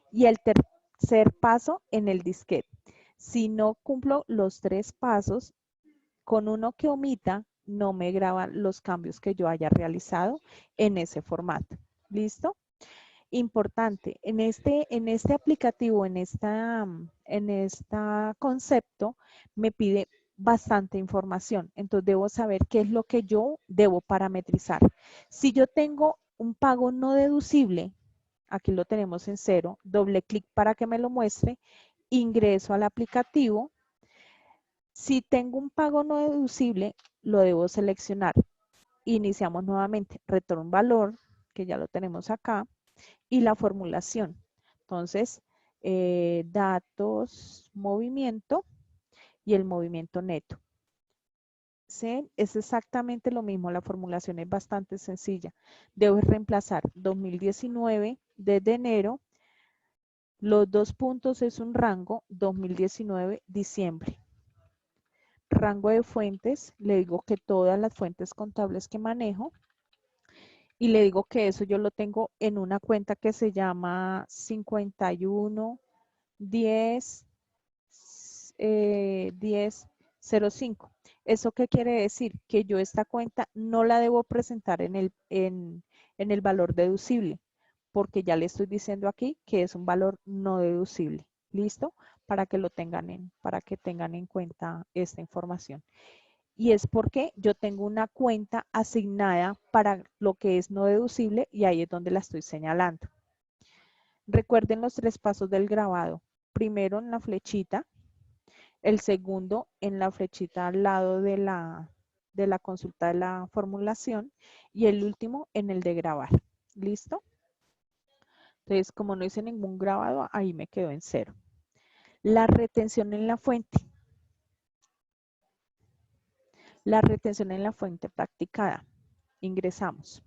Y el tercer paso en el disquete. Si no cumplo los 3 pasos, con uno que omita, no me graban los cambios que yo haya realizado en ese formato. ¿Listo? Importante, en este aplicativo, en esta concepto, me pide bastante información. Entonces, debo saber qué es lo que yo debo parametrizar. Si yo tengo un pago no deducible, aquí lo tenemos en 0, doble clic para que me lo muestre, ingreso al aplicativo. Si tengo un pago no deducible, lo debo seleccionar. Iniciamos nuevamente, retorno un valor, que ya lo tenemos acá, y la formulación. Entonces, datos, movimiento y el movimiento neto. ¿Sí? Es exactamente lo mismo, la formulación es bastante sencilla. Debo reemplazar 2019 desde enero, los 2 puntos es un rango, 2019 diciembre. rango de fuentes, le digo que todas las fuentes contables que manejo, y le digo que eso yo lo tengo en una cuenta que se llama 51 10 1005. ¿Eso qué quiere decir? Que yo esta cuenta no la debo presentar en el valor deducible, porque ya le estoy diciendo aquí que es un valor no deducible. ¿Listo? Para que tengan en cuenta esta información. Y es porque yo tengo una cuenta asignada para lo que es no deducible y ahí es donde la estoy señalando. Recuerden los 3 pasos del grabado. Primero en la flechita, el segundo en la flechita al lado de la consulta de la formulación y el último en el de grabar. ¿Listo? Entonces, como no hice ningún grabado, ahí me quedo en 0. La retención en la fuente. La retención en la fuente practicada. Ingresamos.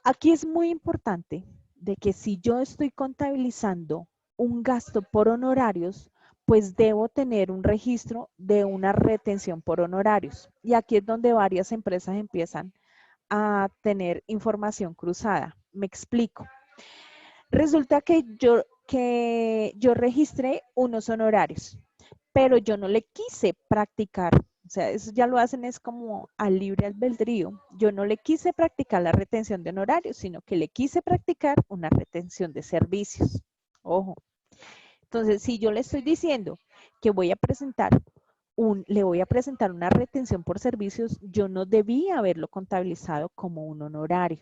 Aquí es muy importante de que si yo estoy contabilizando un gasto por honorarios, pues debo tener un registro de una retención por honorarios. Y aquí es donde varias empresas empiezan a tener información cruzada. Me explico. Resulta que yo registré unos honorarios, pero yo no le quise practicar, o sea, eso ya lo hacen es como al libre albedrío. Yo no le quise practicar la retención de honorarios, sino que le quise practicar una retención de servicios. Ojo. Entonces, si yo le estoy diciendo que voy a presentar le voy a presentar una retención por servicios, yo no debía haberlo contabilizado como un honorario.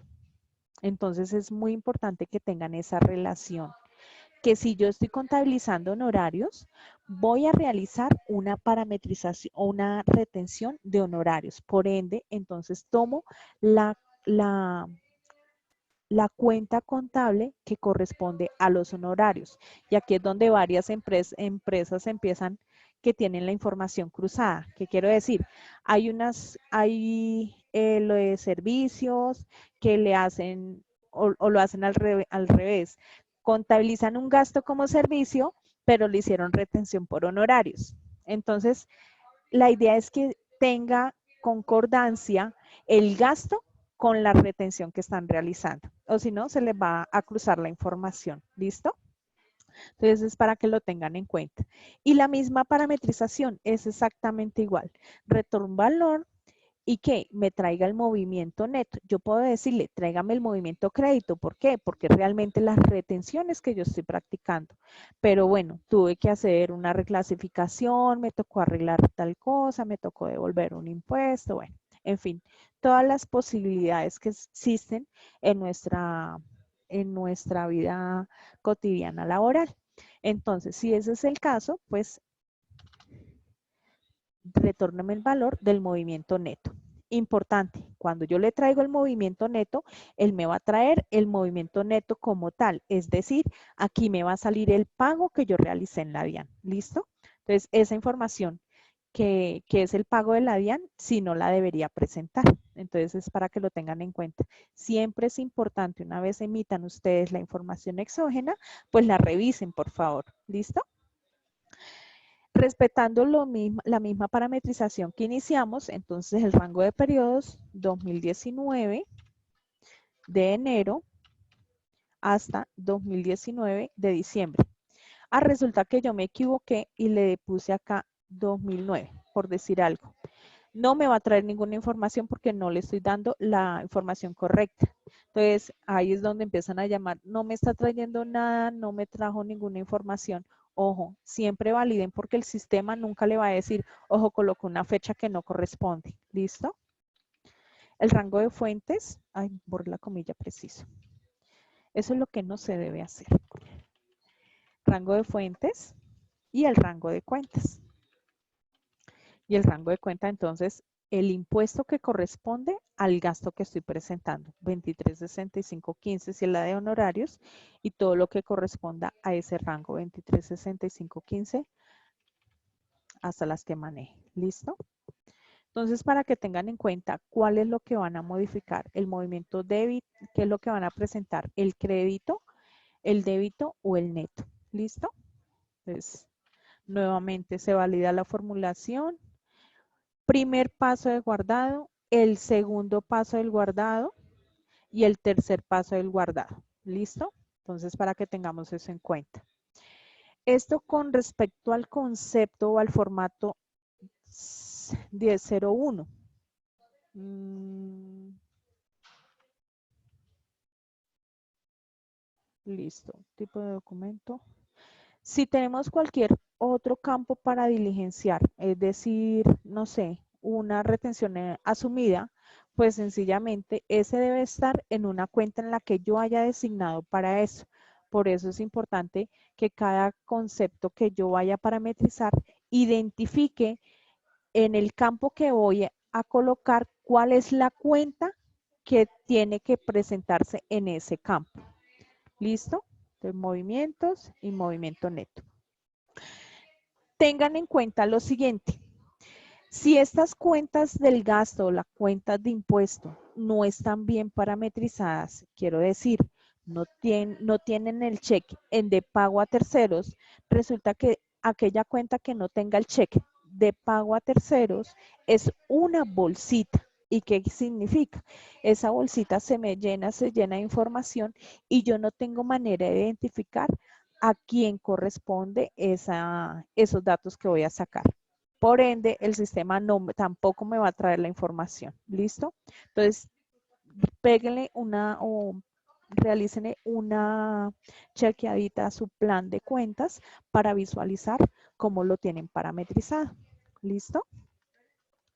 Entonces, es muy importante que tengan esa relación. Que si yo estoy contabilizando honorarios, voy a realizar una parametrización o una retención de honorarios. Por ende, entonces tomo la cuenta contable que corresponde a los honorarios. Y aquí es donde varias empresas empiezan que tienen la información cruzada. ¿Qué quiero decir? Hay lo de servicios que le hacen o lo hacen al revés. Contabilizan un gasto como servicio, pero le hicieron retención por honorarios. Entonces, la idea es que tenga concordancia el gasto con la retención que están realizando. O si no, se les va a cruzar la información. ¿Listo? Entonces, es para que lo tengan en cuenta. Y la misma parametrización es exactamente igual. Retorno valor y que me traiga el movimiento neto. Yo puedo decirle, tráigame el movimiento crédito. ¿Por qué? Porque realmente las retenciones que yo estoy practicando. Pero bueno, tuve que hacer una reclasificación, me tocó arreglar tal cosa, me tocó devolver un impuesto, bueno, en fin, todas las posibilidades que existen en nuestra vida cotidiana laboral. Entonces, si ese es el caso, pues retórneme el valor del movimiento neto. Importante, cuando yo le traigo el movimiento neto, él me va a traer el movimiento neto como tal. Es decir, aquí me va a salir el pago que yo realicé en la DIAN. ¿Listo? Entonces, esa información que es el pago de la DIAN, si no la debería presentar. Entonces, es para que lo tengan en cuenta. Siempre es importante, una vez emitan ustedes la información exógena, pues la revisen, por favor. ¿Listo? Respetando la misma parametrización que iniciamos, entonces el rango de periodos 2019 de enero hasta 2019 de diciembre. Resulta que yo me equivoqué y le puse acá 2009, por decir algo. No me va a traer ninguna información porque no le estoy dando la información correcta. Entonces, ahí es donde empiezan a llamar, no me está trayendo nada, no me trajo ninguna información. Ojo, siempre validen porque el sistema nunca le va a decir, ojo, coloco una fecha que no corresponde. ¿Listo? El rango de fuentes, ay, por la comilla preciso. Eso es lo que no se debe hacer. Rango de fuentes y el rango de cuentas. Y el rango de cuenta, entonces, el impuesto que corresponde al gasto que estoy presentando, 2365.15 si es la de honorarios y todo lo que corresponda a ese rango, 2365.15 hasta las que maneje. ¿Listo? Entonces, para que tengan en cuenta cuál es lo que van a modificar, el movimiento débito, qué es lo que van a presentar, el crédito, el débito o el neto. ¿Listo? Entonces, nuevamente se valida la formulación. primer paso de guardado, el segundo paso del guardado y el tercer paso del guardado. ¿Listo? Entonces, para que tengamos eso en cuenta. Esto con respecto al concepto o al formato 1001. Listo. Tipo de documento. Si tenemos cualquier otro campo para diligenciar, es decir, no sé, una retención asumida, pues sencillamente ese debe estar en una cuenta en la que yo haya designado para eso. Por eso es importante que cada concepto que yo vaya a parametrizar identifique en el campo que voy a colocar cuál es la cuenta que tiene que presentarse en ese campo. ¿Listo? Entonces, movimientos y movimiento neto. Tengan en cuenta lo siguiente. Si estas cuentas del gasto o las cuentas de impuesto no están bien parametrizadas, quiero decir, no tienen el cheque en de pago a terceros, resulta que aquella cuenta que no tenga el cheque de pago a terceros es una bolsita. ¿Y qué significa? Esa bolsita se llena de información y yo no tengo manera de identificar a quién corresponde esos datos que voy a sacar. Por ende, el sistema tampoco me va a traer la información. ¿Listo? Entonces, péguenle o realicen una chequeadita a su plan de cuentas para visualizar cómo lo tienen parametrizado. ¿Listo?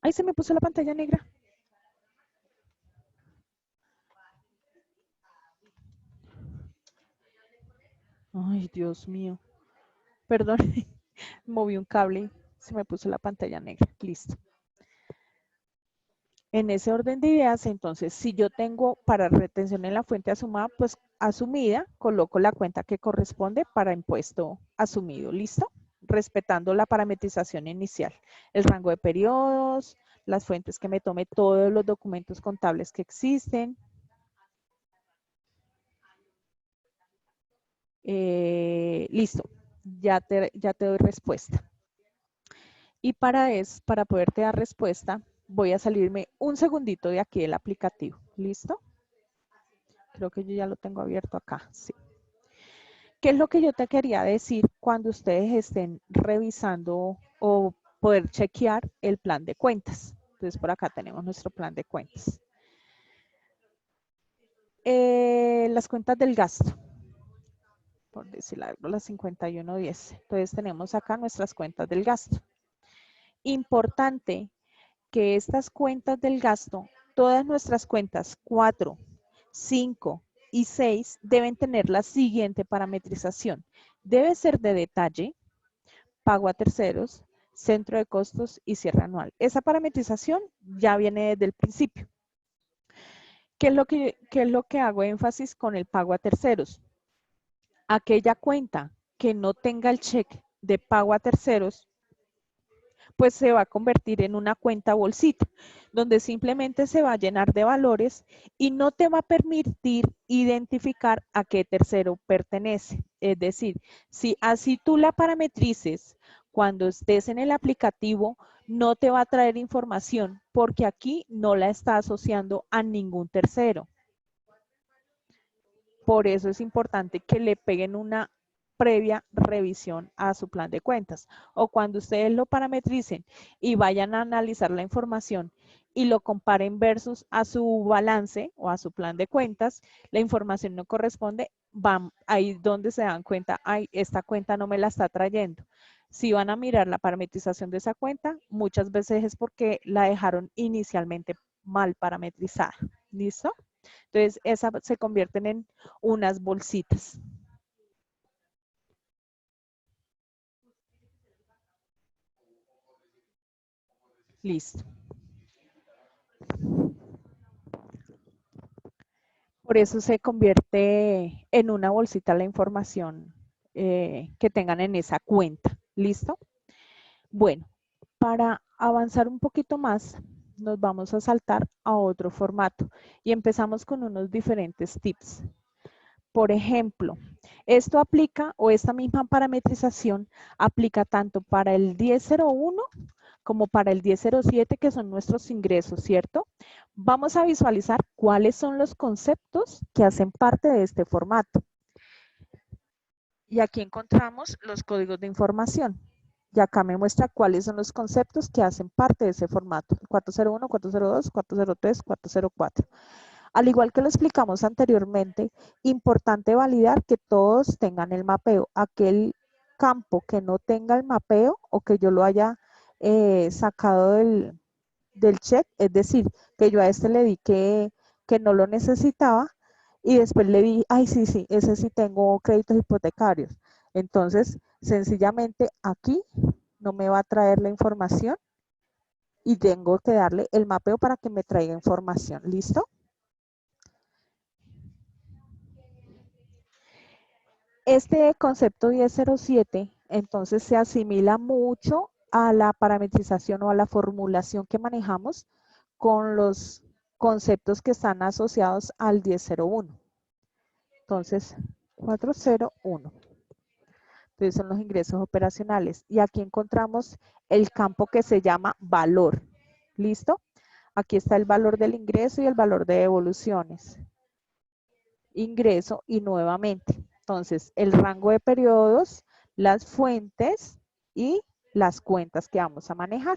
Ahí se me puso la pantalla negra. Ay, Dios mío. Perdón, moví un cable y se me puso la pantalla negra. Listo. En ese orden de ideas, entonces, si yo tengo para retención en la fuente asumida, coloco la cuenta que corresponde para impuesto asumido. ¿Listo? Respetando la parametrización inicial. El rango de periodos, las fuentes que me tome, todos los documentos contables que existen. Listo. Ya te doy respuesta. Y para poderte dar respuesta, voy a salirme un segundito de aquí del aplicativo. ¿Listo? Creo que yo ya lo tengo abierto acá. Sí. ¿Qué es lo que yo te quería decir cuando ustedes estén revisando o poder chequear el plan de cuentas? Entonces, por acá tenemos nuestro plan de cuentas. Las cuentas del gasto. Por decir algo, las 5110. Entonces, tenemos acá nuestras cuentas del gasto. Importante que estas cuentas del gasto, todas nuestras cuentas 4, 5 y 6 deben tener la siguiente parametrización. Debe ser de detalle, pago a terceros, centro de costos y cierre anual. Esa parametrización ya viene desde el principio. ¿Qué es lo que hago énfasis con el pago a terceros? Aquella cuenta que no tenga el cheque de pago a terceros, pues se va a convertir en una cuenta bolsita, donde simplemente se va a llenar de valores y no te va a permitir identificar a qué tercero pertenece. Es decir, si así tú la parametrices, cuando estés en el aplicativo, no te va a traer información porque aquí no la está asociando a ningún tercero. Por eso es importante que le peguen una previa revisión a su plan de cuentas. O cuando ustedes lo parametricen y vayan a analizar la información y lo comparen versus a su balance o a su plan de cuentas, la información no corresponde, van ahí donde se dan cuenta, ay, esta cuenta no me la está trayendo. Si van a mirar la parametrización de esa cuenta, muchas veces es porque la dejaron inicialmente mal parametrizada. ¿Listo? Entonces, esas se convierten en unas bolsitas. Listo. Por eso se convierte en una bolsita la información que tengan en esa cuenta. ¿Listo? Bueno, para avanzar un poquito más, nos vamos a saltar a otro formato y empezamos con unos diferentes tips. Por ejemplo, esto aplica o esta misma parametrización aplica tanto para el 1001 como para el 1007, que son nuestros ingresos, ¿cierto? Vamos a visualizar cuáles son los conceptos que hacen parte de este formato. Y aquí encontramos los códigos de información. Y acá me muestra cuáles son los conceptos que hacen parte de ese formato. 401, 402, 403, 404. Al igual que lo explicamos anteriormente, importante validar que todos tengan el mapeo. Aquel campo que no tenga el mapeo o que yo lo haya sacado del check, es decir, que yo a este le di que no lo necesitaba y después le di, ay, sí, ese sí tengo créditos hipotecarios. Entonces, sencillamente aquí no me va a traer la información y tengo que darle el mapeo para que me traiga información. ¿Listo? Este concepto 1007, entonces, se asimila mucho a la parametrización o a la formulación que manejamos con los conceptos que están asociados al 1001. Entonces, 401. Entonces, son los ingresos operacionales. Y aquí encontramos el campo que se llama valor. ¿Listo? Aquí está el valor del ingreso y el valor de devoluciones. Ingreso y nuevamente. Entonces, el rango de periodos, las fuentes y las cuentas que vamos a manejar.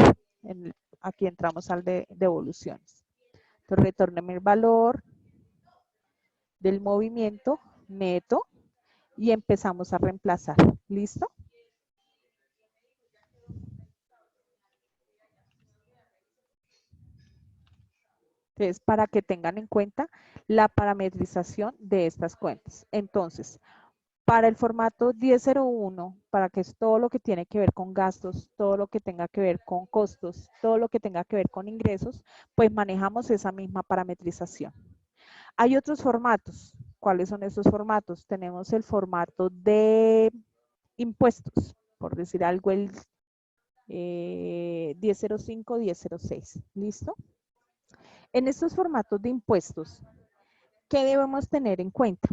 Aquí entramos al de devoluciones. Entonces, retórneme el valor del movimiento neto y empezamos a reemplazar. ¿Listo? Entonces, para que tengan en cuenta la parametrización de estas cuentas. Entonces, para el formato 1001, para que es todo lo que tiene que ver con gastos, todo lo que tenga que ver con costos, todo lo que tenga que ver con ingresos, pues manejamos esa misma parametrización. Hay otros formatos. ¿Cuáles son esos formatos? Tenemos el formato de impuestos, por decir algo, el 1005, 1006. ¿Listo? En estos formatos de impuestos, ¿qué debemos tener en cuenta?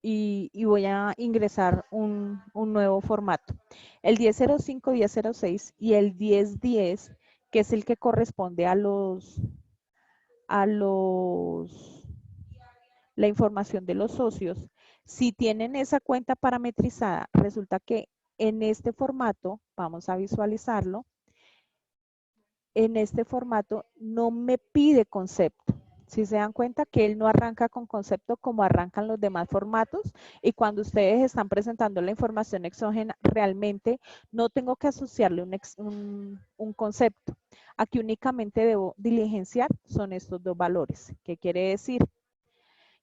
Y voy a ingresar un nuevo formato. El 1005, 1006 y el 1010, que es el que corresponde a la información de los socios. Si tienen esa cuenta parametrizada, resulta que en este formato, vamos a visualizarlo, en este formato no me pide concepto. Si se dan cuenta que él no arranca con concepto como arrancan los demás formatos, y cuando ustedes están presentando la información exógena, realmente no tengo que asociarle un concepto. Aquí únicamente debo diligenciar son estos dos valores. ¿Qué quiere decir?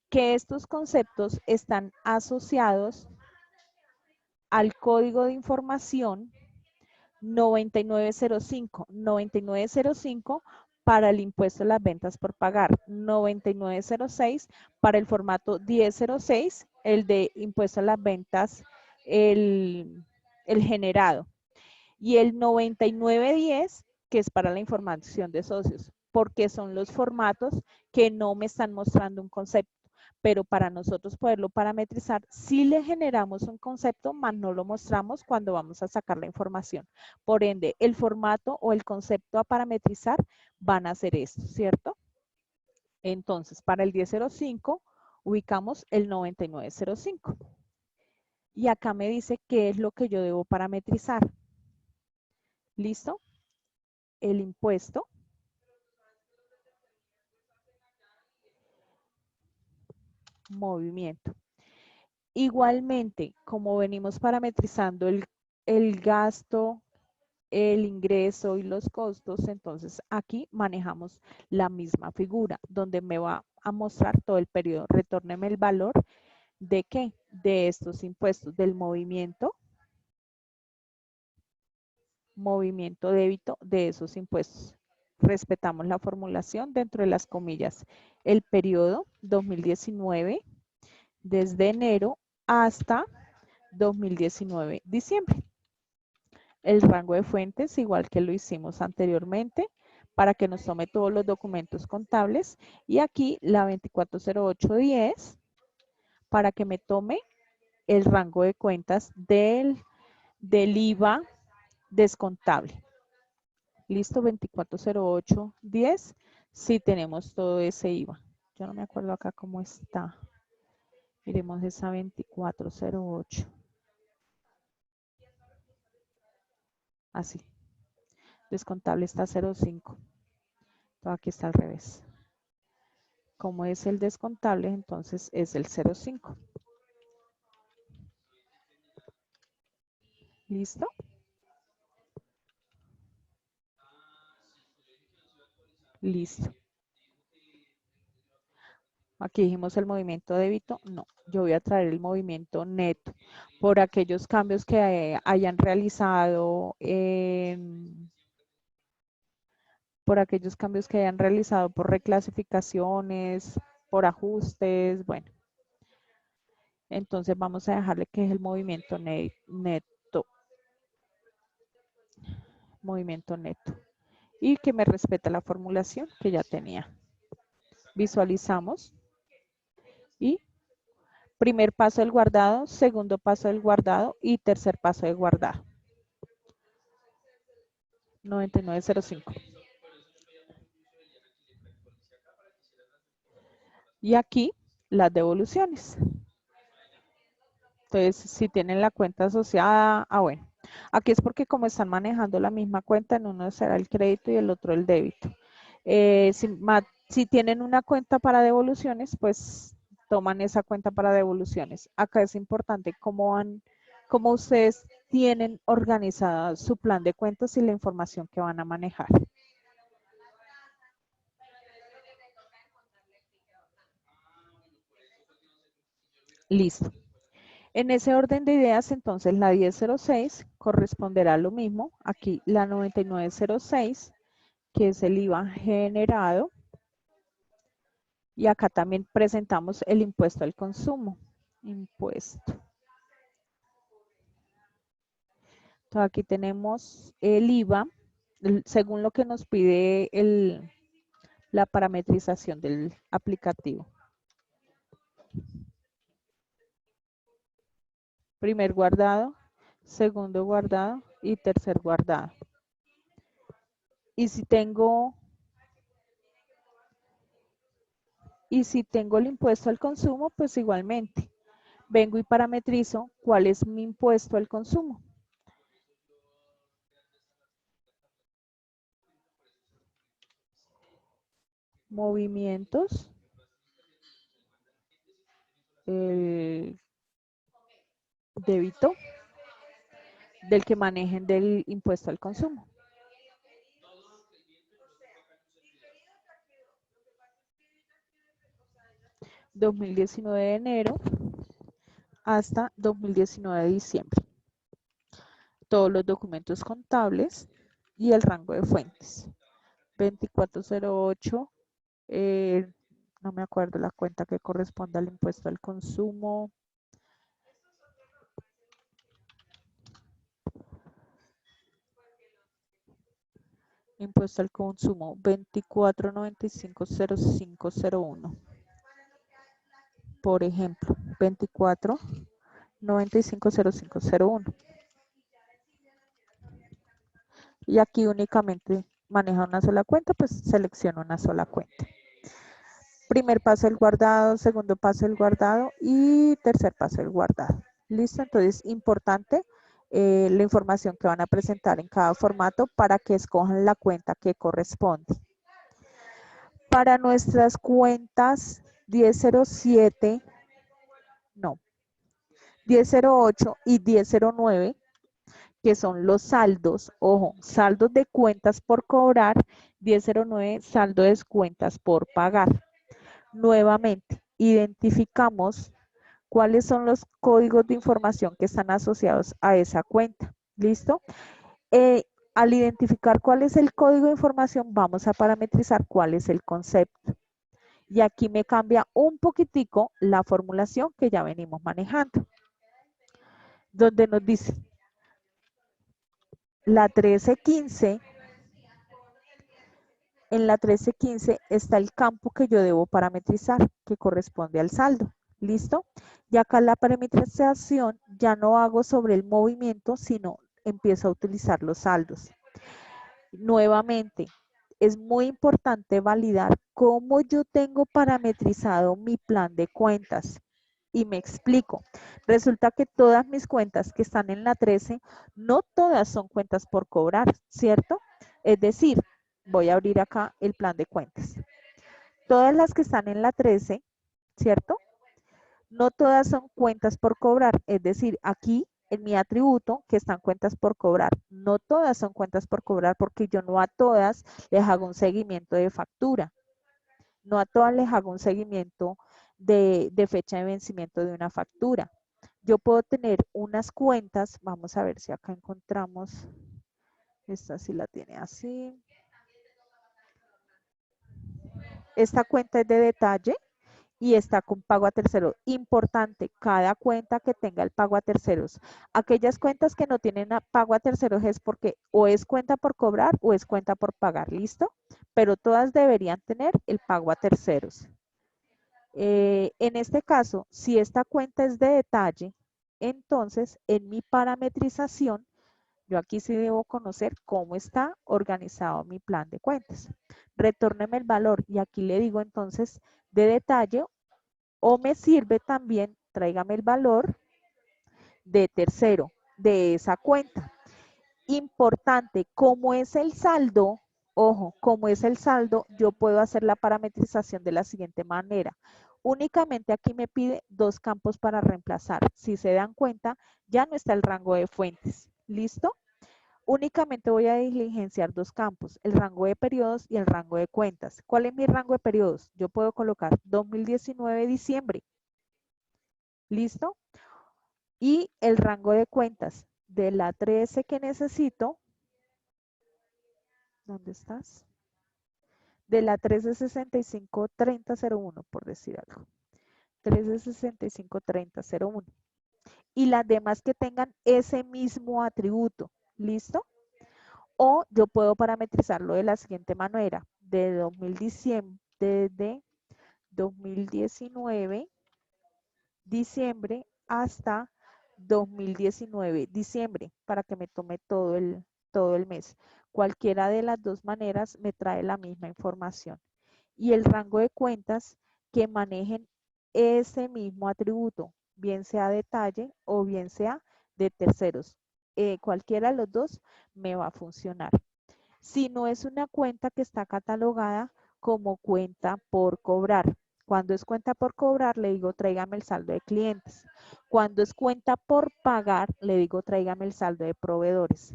Que estos conceptos están asociados al código de información 9905. 9905 para el impuesto a las ventas por pagar. 9906 para el formato 1006, el de impuesto a las ventas, el generado. Y el 9910, que es para la información de socios, porque son los formatos que no me están mostrando un concepto. Pero para nosotros poderlo parametrizar, sí le generamos un concepto, más no lo mostramos cuando vamos a sacar la información. Por ende, el formato o el concepto a parametrizar van a ser estos, ¿cierto? Entonces, para el 1005, ubicamos el 9905. Y acá me dice qué es lo que yo debo parametrizar. ¿Listo? El impuesto. Movimiento. Igualmente, como venimos parametrizando el gasto, el ingreso y los costos, entonces aquí manejamos la misma figura donde me va a mostrar todo el periodo. Retórneme el valor de ¿qué? De estos impuestos, del movimiento débito de esos impuestos. Respetamos la formulación dentro de las comillas. El periodo 2019, desde enero hasta 2019, diciembre. El rango de fuentes, igual que lo hicimos anteriormente, para que nos tome todos los documentos contables. Y aquí la 240810, para que me tome el rango de cuentas del IVA descontable. Listo, 240810. Sí tenemos todo ese IVA. Yo no me acuerdo acá cómo está. Miremos esa 2408. Así. Descontable está 05. Todo aquí está al revés. Como es el descontable, entonces es el 05. ¿Listo? Listo. Aquí dijimos el movimiento débito. No, yo voy a traer el movimiento neto por aquellos cambios que hayan realizado por reclasificaciones, por ajustes, bueno. Entonces vamos a dejarle que es el movimiento neto. Movimiento neto. Y que me respeta la formulación que ya tenía. Visualizamos. Y primer paso del guardado, segundo paso del guardado y tercer paso de guardado. 9905. Y aquí las devoluciones. Entonces, si tienen la cuenta asociada, bueno, aquí es porque como están manejando la misma cuenta, en uno será el crédito y el otro el débito. Si tienen una cuenta para devoluciones, pues toman esa cuenta para devoluciones. Acá es importante cómo ustedes tienen organizada su plan de cuentas y la información que van a manejar. Listo. En ese orden de ideas, entonces la 1006 corresponderá a lo mismo. Aquí la 9906, que es el IVA generado. Y acá también presentamos el impuesto al consumo. Impuesto. Entonces aquí tenemos el IVA, según lo que nos pide la parametrización del aplicativo. Primer guardado, segundo guardado y tercer guardado. Y si tengo el impuesto al consumo, pues igualmente vengo y parametrizo cuál es mi impuesto al consumo. Movimientos. El débito del que manejen del impuesto al consumo. ...2019 de enero hasta 2019 de diciembre. Todos los documentos contables y el rango de fuentes. 2408, no me acuerdo la cuenta que corresponde al impuesto al consumo. Impuesto al consumo 24950501. Por ejemplo, 24950501. Y aquí únicamente maneja una sola cuenta, pues selecciono una sola cuenta. Primer paso el guardado, segundo paso el guardado y tercer paso el guardado. Listo, entonces importante la información que van a presentar en cada formato para que escojan la cuenta que corresponde. Para nuestras cuentas 1007, no, 1008 y 1009, que son los saldos, ojo, saldos de cuentas por cobrar, 1009, saldo de cuentas por pagar. Nuevamente, identificamos cuáles son los códigos de información que están asociados a esa cuenta. ¿Listo? Al identificar cuál es el código de información, vamos a parametrizar cuál es el concepto. Y aquí me cambia un poquitico la formulación que ya venimos manejando. Donde nos dice la 1315, en la 1315 está el campo que yo debo parametrizar, que corresponde al saldo. ¿Listo? Y acá la parametrización ya no hago sobre el movimiento, sino empiezo a utilizar los saldos. Nuevamente, es muy importante validar cómo yo tengo parametrizado mi plan de cuentas. Y me explico. Resulta que todas mis cuentas que están en la 13, no todas son cuentas por cobrar, ¿cierto? Es decir, voy a abrir acá el plan de cuentas. Todas las que están en la 13, ¿cierto? No todas son cuentas por cobrar. Es decir, aquí en mi atributo que están cuentas por cobrar. No todas son cuentas por cobrar porque yo no a todas les hago un seguimiento de factura. No a todas les hago un seguimiento de fecha de vencimiento de una factura. Yo puedo tener unas cuentas, vamos a ver si acá encontramos, esta sí la tiene así. Esta cuenta es de detalle y está con pago a terceros. Importante, cada cuenta que tenga el pago a terceros. Aquellas cuentas que no tienen pago a terceros es porque o es cuenta por cobrar o es cuenta por pagar, ¿listo? Pero todas deberían tener el pago a terceros. En este caso, si esta cuenta es de detalle, entonces en mi parametrización, yo aquí sí debo conocer cómo está organizado mi plan de cuentas. Retórneme el valor y aquí le digo entonces de detalle o me sirve también, tráigame el valor de tercero de esa cuenta. Importante, como es el saldo, ojo, como es el saldo, yo puedo hacer la parametrización de la siguiente manera. Únicamente aquí me pide dos campos para reemplazar. Si se dan cuenta, ya no está el rango de fuentes. ¿Listo? Únicamente voy a diligenciar dos campos, el rango de periodos y el rango de cuentas. ¿Cuál es mi rango de periodos? Yo puedo colocar 2019 diciembre. ¿Listo? Y el rango de cuentas de la 13 que necesito. ¿Dónde estás? De la 1365-3001, por decir algo. 1365-3001. Y las demás que tengan ese mismo atributo. ¿Listo? O yo puedo parametrizarlo de la siguiente manera. De 2019 diciembre hasta 2019 diciembre para que me tome todo el mes. Cualquiera de las dos maneras me trae la misma información. Y el rango de cuentas que manejen ese mismo atributo, bien sea detalle o bien sea de terceros. Cualquiera de los dos me va a funcionar. Si no es una cuenta que está catalogada como cuenta por cobrar. Cuando es cuenta por cobrar, le digo tráigame el saldo de clientes. Cuando es cuenta por pagar, le digo tráigame el saldo de proveedores.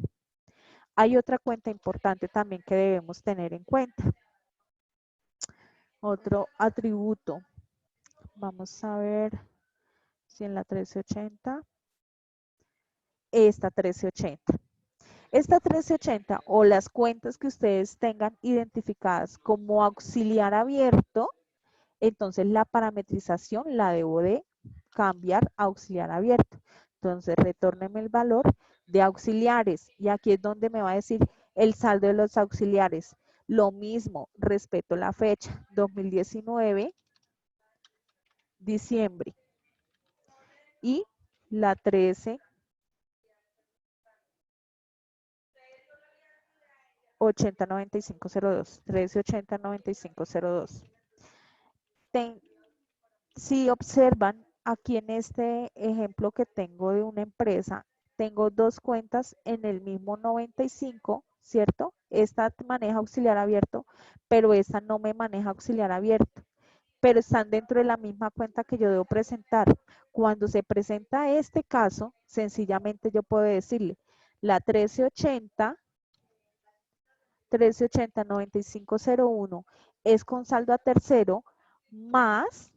Hay otra cuenta importante también que debemos tener en cuenta. Otro atributo. Vamos a ver si en la 1380. Esta 1380. Esta 1380 o las cuentas que ustedes tengan identificadas como auxiliar abierto, entonces la parametrización la debo de cambiar a auxiliar abierto. Entonces, retórneme el valor de auxiliares y aquí es donde me va a decir el saldo de los auxiliares. Lo mismo, respeto la fecha, 2019, diciembre. Y la 1380-9502, 1380-9502. Si observan, aquí en este ejemplo que tengo de una empresa, tengo dos cuentas en el mismo 95, ¿cierto? Esta maneja auxiliar abierto, pero esta no me maneja auxiliar abierto, pero están dentro de la misma cuenta que yo debo presentar. Cuando se presenta este caso, sencillamente yo puedo decirle, la 1380-9501 es con saldo a tercero más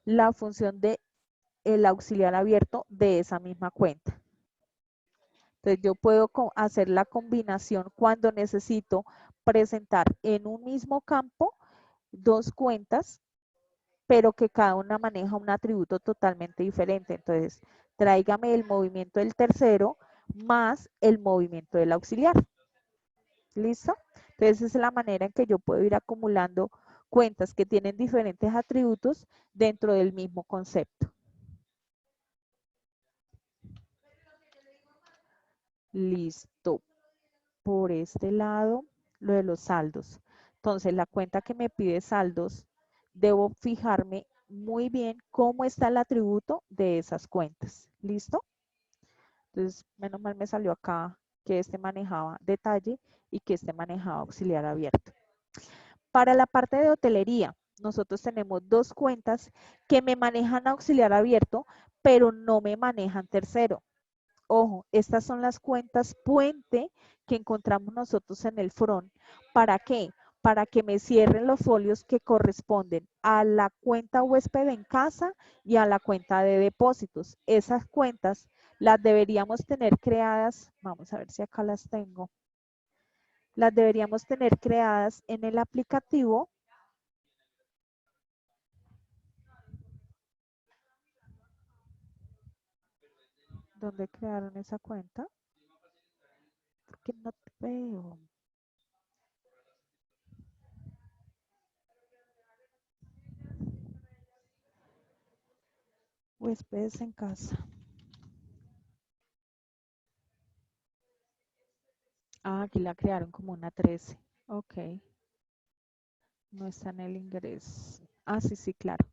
la función de el auxiliar abierto de esa misma cuenta. Entonces yo puedo hacer la combinación cuando necesito presentar en un mismo campo dos cuentas, pero que cada una maneja un atributo totalmente diferente. Entonces, tráigame el movimiento del tercero más el movimiento del auxiliar. ¿Listo? Entonces, esa es la manera en que yo puedo ir acumulando cuentas que tienen diferentes atributos dentro del mismo concepto. Listo. Por este lado, lo de los saldos. Entonces, la cuenta que me pide saldos, debo fijarme muy bien cómo está el atributo de esas cuentas. ¿Listo? Entonces, menos mal me salió acá que este manejaba detalle y que este manejaba auxiliar abierto. Para la parte de hotelería, nosotros tenemos dos cuentas que me manejan auxiliar abierto, pero no me manejan tercero. Ojo, estas son las cuentas puente que encontramos nosotros en el front. ¿Para qué? Para que me cierren los folios que corresponden a la cuenta huésped en casa y a la cuenta de depósitos. Esas cuentas las deberíamos tener creadas, vamos a ver si acá las tengo, las deberíamos tener creadas en el aplicativo. ¿Dónde crearon esa cuenta? Porque no te veo. Huéspedes en casa. Ah, aquí la crearon como una 13. Ok. No está en el ingreso. Ah, sí, sí, claro.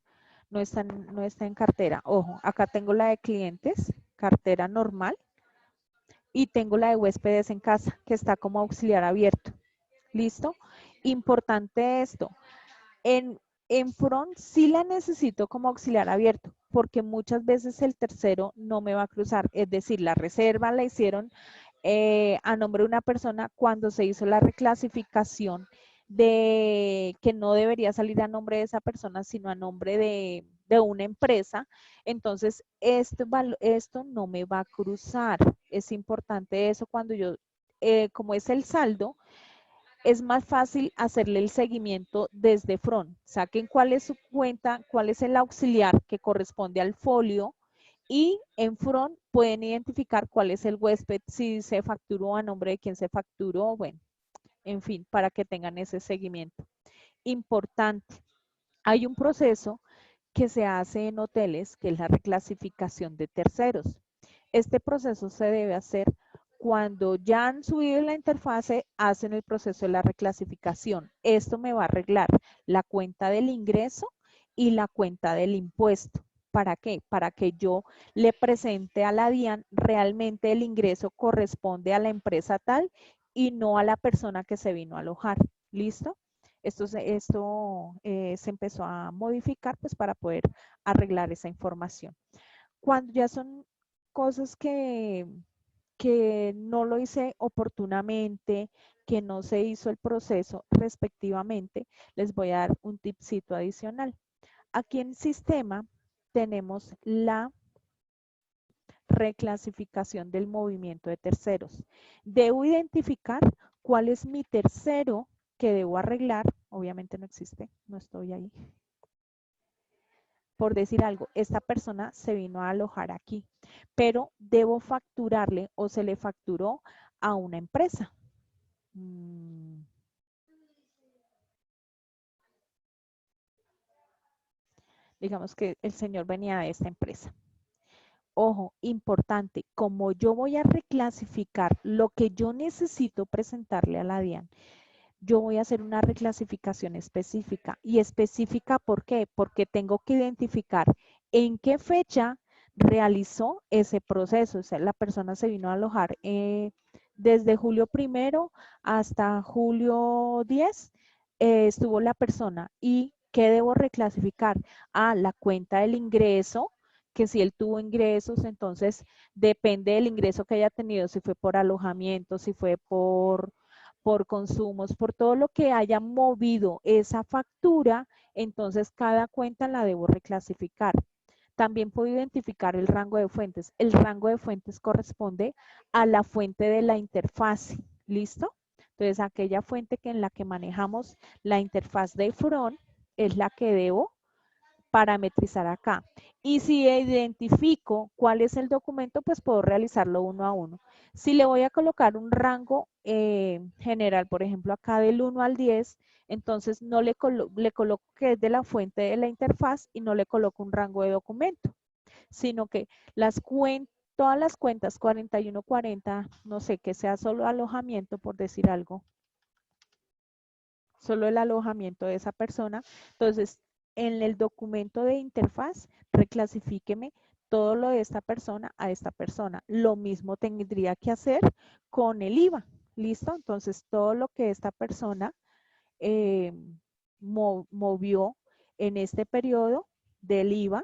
No está en cartera. Ojo, acá tengo la de clientes, cartera normal, y tengo la de huéspedes en casa, que está como auxiliar abierto. ¿Listo? Importante esto. En front sí la necesito como auxiliar abierto, porque muchas veces el tercero no me va a cruzar. Es decir, la reserva la hicieron a nombre de una persona cuando se hizo la reclasificación de que no debería salir a nombre de esa persona, sino a nombre de una empresa. Entonces, esto no me va a cruzar. Es importante eso cuando yo, como es el saldo, es más fácil hacerle el seguimiento desde front. Saquen cuál es su cuenta, cuál es el auxiliar que corresponde al folio y en front pueden identificar cuál es el huésped, si se facturó, a nombre de quién se facturó, bueno, en fin, para que tengan ese seguimiento. Importante, hay un proceso que se hace en hoteles, que es la reclasificación de terceros. Este proceso se debe hacer cuando ya han subido la interfase, hacen el proceso de la reclasificación. Esto me va a arreglar la cuenta del ingreso y la cuenta del impuesto. ¿Para qué? Para que yo le presente a la DIAN realmente el ingreso corresponde a la empresa tal y no a la persona que se vino a alojar. ¿Listo? Esto se empezó a modificar pues para poder arreglar esa información. Cuando ya son cosas que no lo hice oportunamente, que no se hizo el proceso respectivamente, les voy a dar un tipcito adicional. Aquí en sistema tenemos la reclasificación del movimiento de terceros. Debo identificar cuál es mi tercero que debo arreglar. Obviamente no existe, no estoy ahí. Por decir algo, esta persona se vino a alojar aquí, pero debo facturarle o se le facturó a una empresa. Digamos que el señor venía de esta empresa. Ojo, importante, como yo voy a reclasificar lo que yo necesito presentarle a la DIAN, yo voy a hacer una reclasificación específica. ¿Y específica por qué? Porque tengo que identificar en qué fecha realizó ese proceso. O sea, la persona se vino a alojar desde julio 1 hasta julio 10, estuvo la persona. ¿Y qué debo reclasificar? La cuenta del ingreso, que si él tuvo ingresos, entonces depende del ingreso que haya tenido, si fue por alojamiento, si fue por consumos, por todo lo que haya movido esa factura, entonces cada cuenta la debo reclasificar. También puedo identificar el rango de fuentes. El rango de fuentes corresponde a la fuente de la interfaz. ¿Listo? Entonces, aquella fuente en la que manejamos la interfaz de front es la que debo parametrizar acá. Y si identifico cuál es el documento, pues puedo realizarlo uno a uno. Si le voy a colocar un rango general, por ejemplo, acá del 1 al 10, entonces no le coloco que es de la fuente de la interfaz y no le coloco un rango de documento, sino que las Todas las cuentas 4140, no sé, que sea solo alojamiento, por decir algo. Solo el alojamiento de esa persona. Entonces, en el documento de interfaz, reclasifíqueme todo lo de esta persona a esta persona. Lo mismo tendría que hacer con el IVA. ¿Listo? Entonces, todo lo que esta persona movió en este periodo del IVA,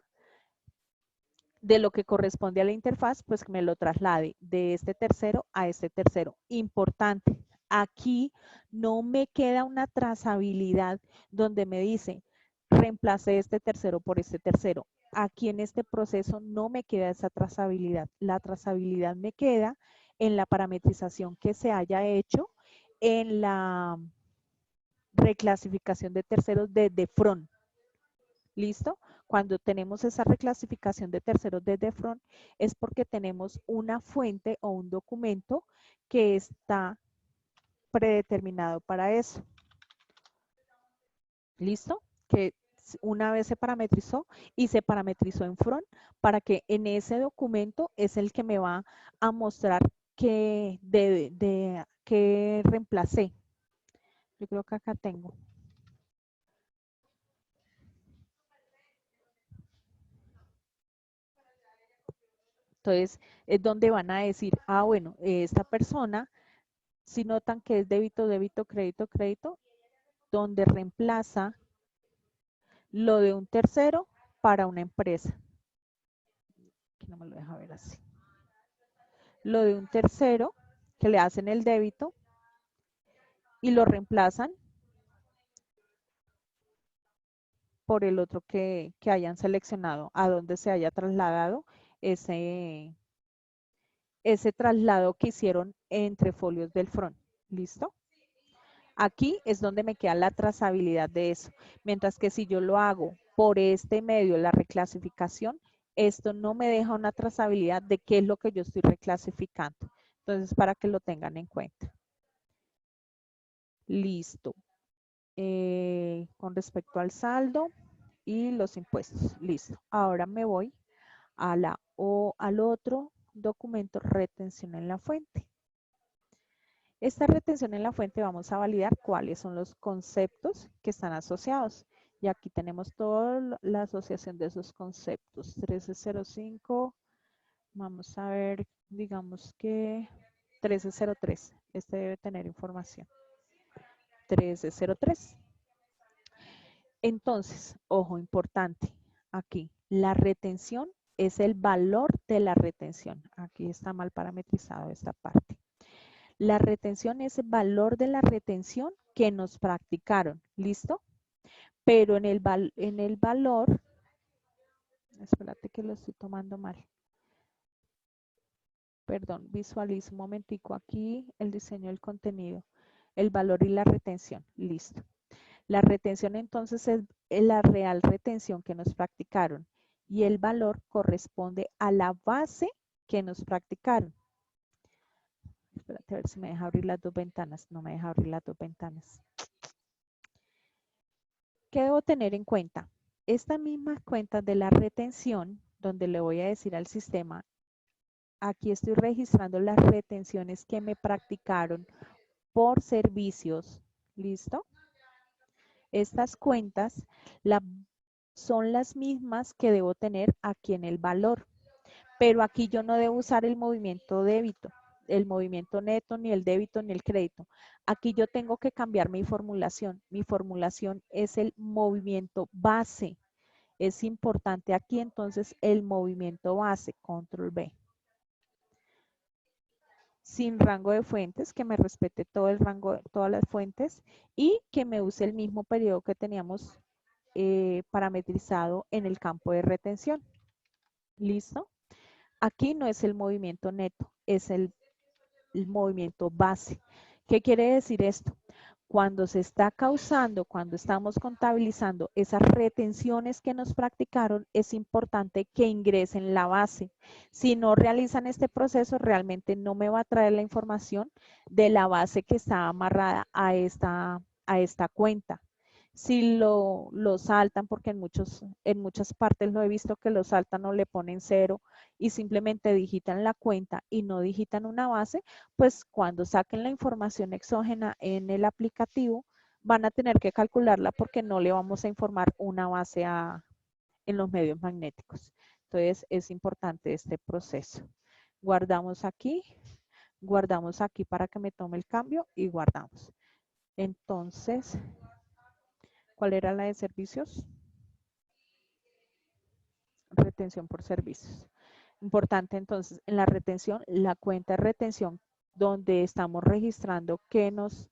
de lo que corresponde a la interfaz, pues que me lo traslade de este tercero a este tercero. Importante, aquí no me queda una trazabilidad donde me dice, reemplacé este tercero por este tercero. Aquí en este proceso no me queda esa trazabilidad. La trazabilidad me queda en la parametrización que se haya hecho en la reclasificación de terceros desde front. ¿Listo? Cuando tenemos esa reclasificación de terceros desde front es porque tenemos una fuente o un documento que está predeterminado para eso. ¿Listo? Que una vez se parametrizó y se parametrizó en front para que en ese documento es el que me va a mostrar que reemplacé. Yo creo que acá tengo. Entonces, es donde van a decir, ah, bueno, esta persona, si notan que es débito, débito, crédito, crédito, donde reemplaza lo de un tercero para una empresa. Aquí no me lo deja ver así. Lo de un tercero, que le hacen el débito y lo reemplazan por el otro que hayan seleccionado, a donde se haya trasladado ese traslado que hicieron entre folios del front. ¿Listo? Aquí es donde me queda la trazabilidad de eso. Mientras que si yo lo hago por este medio, la reclasificación, esto no me deja una trazabilidad de qué es lo que yo estoy reclasificando. Entonces, para que lo tengan en cuenta. Listo. Con respecto al saldo y los impuestos. Listo. Ahora me voy a al otro documento, retención en la fuente. Esta retención en la fuente vamos a validar cuáles son los conceptos que están asociados. Y aquí tenemos toda la asociación de esos conceptos. 1305, vamos a ver, digamos que 1303. Este debe tener información. 1303. Entonces, ojo, importante, aquí, la retención es el valor de la retención. Aquí está mal parametrizado esta parte. La retención es el valor de la retención que nos practicaron, ¿listo? Pero en el valor, espérate que lo estoy tomando mal. Perdón, visualizo un momentico aquí el diseño del contenido, el valor y la retención, listo. La retención entonces es la real retención que nos practicaron y el valor corresponde a la base que nos practicaron. Espérate a ver si me deja abrir las dos ventanas. No me deja abrir las dos ventanas. ¿Qué debo tener en cuenta? Esta misma cuenta de la retención, donde le voy a decir al sistema, aquí estoy registrando las retenciones que me practicaron por servicios. ¿Listo? Estas cuentas son las mismas que debo tener aquí en el valor. Pero aquí yo no debo usar el movimiento débito, el movimiento neto, ni el débito, ni el crédito. Aquí yo tengo que cambiar mi formulación. Mi formulación es el movimiento base. Es importante aquí entonces el movimiento base, control B. Sin rango de fuentes, que me respete todo el rango, todas las fuentes y que me use el mismo periodo que teníamos parametrizado en el campo de retención. ¿Listo? Aquí no es el movimiento neto, es el movimiento base. ¿Qué quiere decir esto? Cuando se está causando, cuando estamos contabilizando esas retenciones que nos practicaron, es importante que ingresen la base. Si no realizan este proceso, realmente no me va a traer la información de la base que está amarrada a esta cuenta. Si lo saltan, porque en muchas partes lo he visto que lo saltan o le ponen 0 y simplemente digitan la cuenta y no digitan una base, pues cuando saquen la información exógena en el aplicativo, van a tener que calcularla porque no le vamos a informar una base en los medios magnéticos. Entonces es importante este proceso. Guardamos aquí para que me tome el cambio y guardamos. Entonces, ¿cuál era la de servicios? Retención por servicios. Importante entonces, en la retención, la cuenta de retención donde estamos registrando qué nos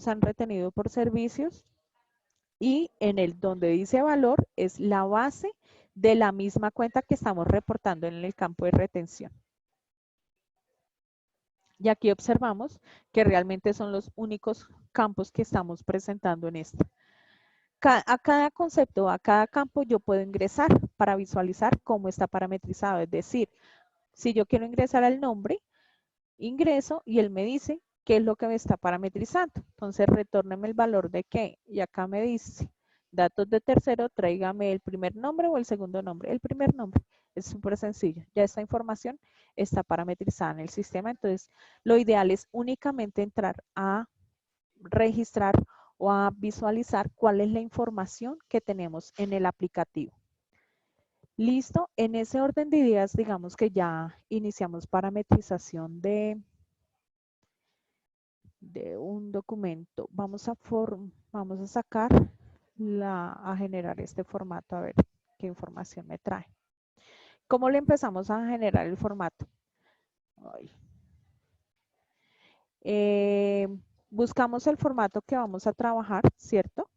han retenido por servicios, y en el donde dice valor es la base de la misma cuenta que estamos reportando en el campo de retención. Y aquí observamos que realmente son los únicos campos que estamos presentando en esta. A cada concepto, a cada campo yo puedo ingresar para visualizar cómo está parametrizado. Es decir, si yo quiero ingresar al nombre, ingreso y él me dice qué es lo que me está parametrizando. Entonces, retórneme el valor de qué. Y acá me dice, datos de tercero, tráigame el primer nombre o el segundo nombre. El primer nombre. Es súper sencillo. Ya esta información está parametrizada en el sistema. Entonces, lo ideal es únicamente entrar a registrar o a visualizar cuál es la información que tenemos en el aplicativo. Listo, en ese orden de ideas, digamos que ya iniciamos parametrización de un documento. Vamos a sacar a generar este formato, a ver qué información me trae. ¿Cómo le empezamos a generar el formato? Buscamos el formato que vamos a trabajar, ¿cierto?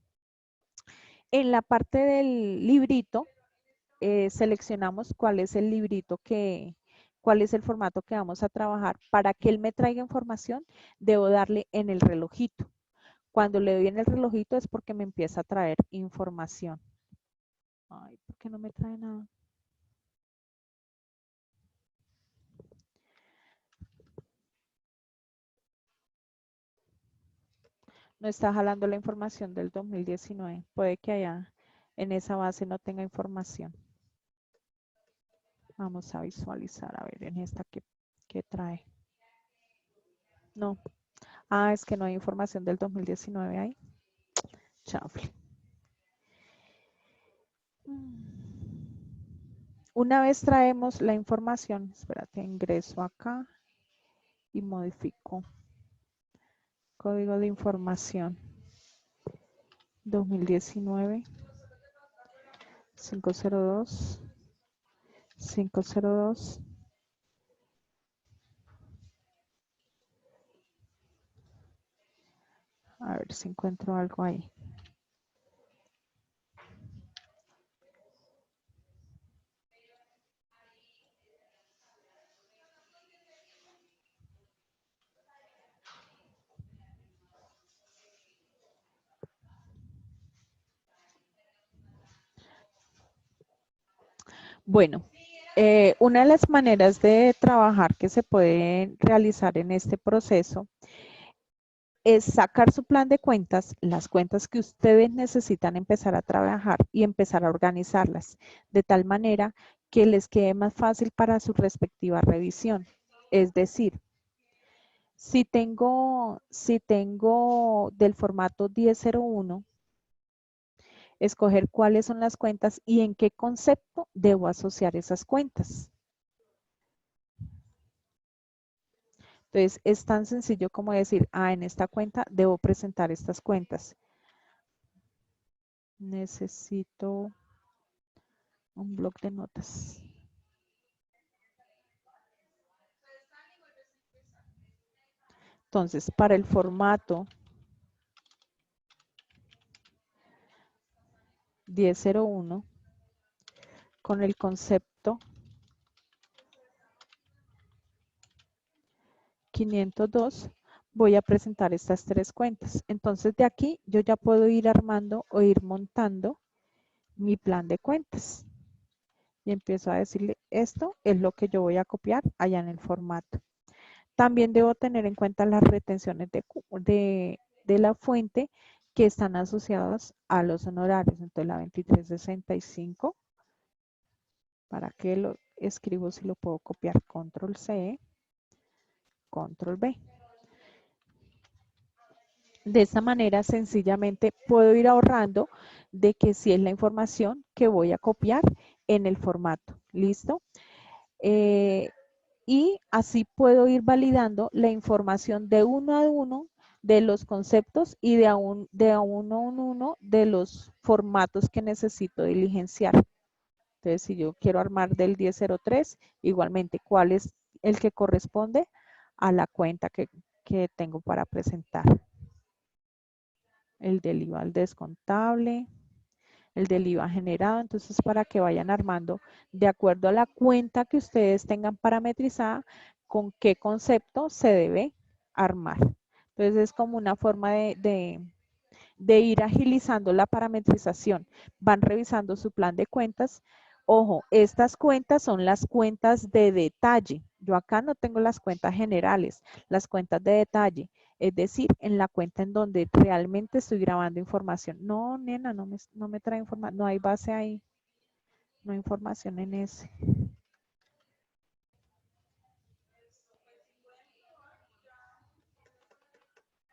En la parte del librito, seleccionamos cuál es el librito cuál es el formato que vamos a trabajar. Para que él me traiga información, debo darle en el relojito. Cuando le doy en el relojito es porque me empieza a traer información. Ay, ¿por qué no me trae nada? No está jalando la información del 2019. Puede que allá en esa base no tenga información. Vamos a visualizar, a ver, en esta que trae. No. Ah, es que no hay información del 2019 ahí. Chafle. Una vez traemos la información, espérate, ingreso acá y modifico. Código de información 2019 502 502. A ver si encuentro algo ahí. Bueno, una de las maneras de trabajar que se pueden realizar en este proceso es sacar su plan de cuentas, las cuentas que ustedes necesitan empezar a trabajar y empezar a organizarlas de tal manera que les quede más fácil para su respectiva revisión. Es decir, si tengo del formato 1001, escoger cuáles son las cuentas y en qué concepto debo asociar esas cuentas. Entonces, es tan sencillo como decir, en esta cuenta debo presentar estas cuentas. Necesito un bloc de notas. Entonces, para el formato 1001, con el concepto 502, voy a presentar estas tres cuentas. Entonces, de aquí yo ya puedo ir armando o ir montando mi plan de cuentas. Y empiezo a decirle, esto es lo que yo voy a copiar allá en el formato. También debo tener en cuenta las retenciones de la fuente que están asociadas a los honorarios. Entonces la 2365, ¿para qué lo escribo si lo puedo copiar? Control C, Control V. De esta manera sencillamente puedo ir ahorrando de que si es la información que voy a copiar en el formato. ¿Listo? Y así puedo ir validando la información de uno a uno de los conceptos y de uno en uno de los formatos que necesito diligenciar. Entonces, si yo quiero armar del 1003, igualmente, ¿cuál es el que corresponde a la cuenta que tengo para presentar? El del IVA al descontable, el del IVA generado. Entonces, para que vayan armando de acuerdo a la cuenta que ustedes tengan parametrizada, con qué concepto se debe armar. Entonces, es como una forma de ir agilizando la parametrización. Van revisando su plan de cuentas. Ojo, estas cuentas son las cuentas de detalle. Yo acá no tengo las cuentas generales, las cuentas de detalle. Es decir, en la cuenta en donde realmente estoy grabando información. No, nena, no me trae información. No hay base ahí. No hay información en ese.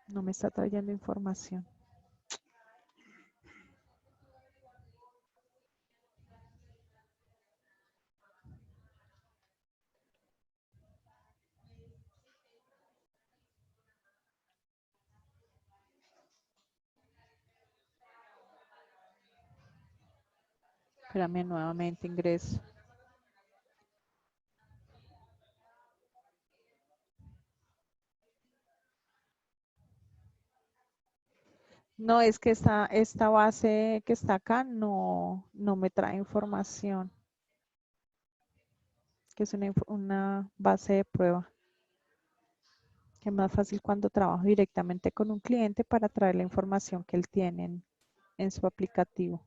No me está trayendo información. Espérame, nuevamente ingreso. No, es que esta base que está acá no me trae información. Que es una base de prueba. Que es más fácil cuando trabajo directamente con un cliente para traer la información que él tiene en su aplicativo.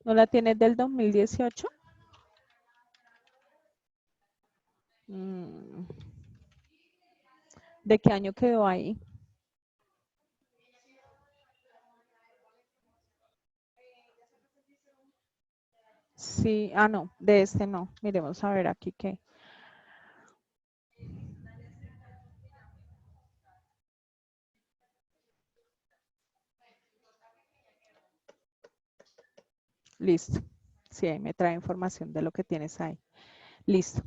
¿No la tienes del 2018? ¿De qué año quedó ahí? Sí, no, de este no. Miremos a ver aquí qué. Listo. Sí, ahí me trae información de lo que tienes ahí. Listo.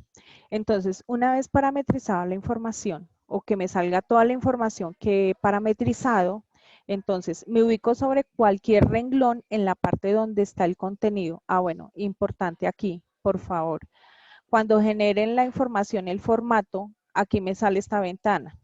Entonces, una vez parametrizada la información o que me salga toda la información que he parametrizado, entonces me ubico sobre cualquier renglón en la parte donde está el contenido. Bueno, importante aquí, por favor. Cuando generen la información, el formato, aquí me sale esta ventana.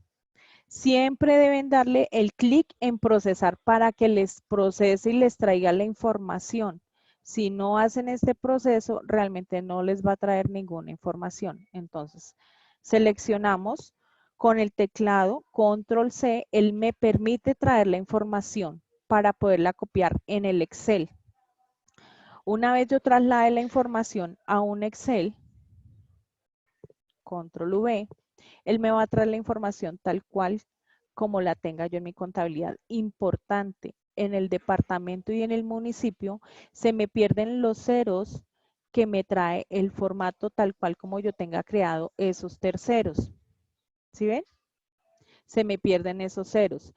Siempre deben darle el clic en procesar para que les procese y les traiga la información. Si no hacen este proceso, realmente no les va a traer ninguna información. Entonces, seleccionamos con el teclado Control C, él me permite traer la información para poderla copiar en el Excel. Una vez yo traslade la información a un Excel, Control V, él me va a traer la información tal cual como la tenga yo en mi contabilidad. Importante, en el departamento y en el municipio se me pierden los ceros que me trae el formato tal cual como yo tenga creado esos terceros. ¿Sí ven? Se me pierden esos ceros.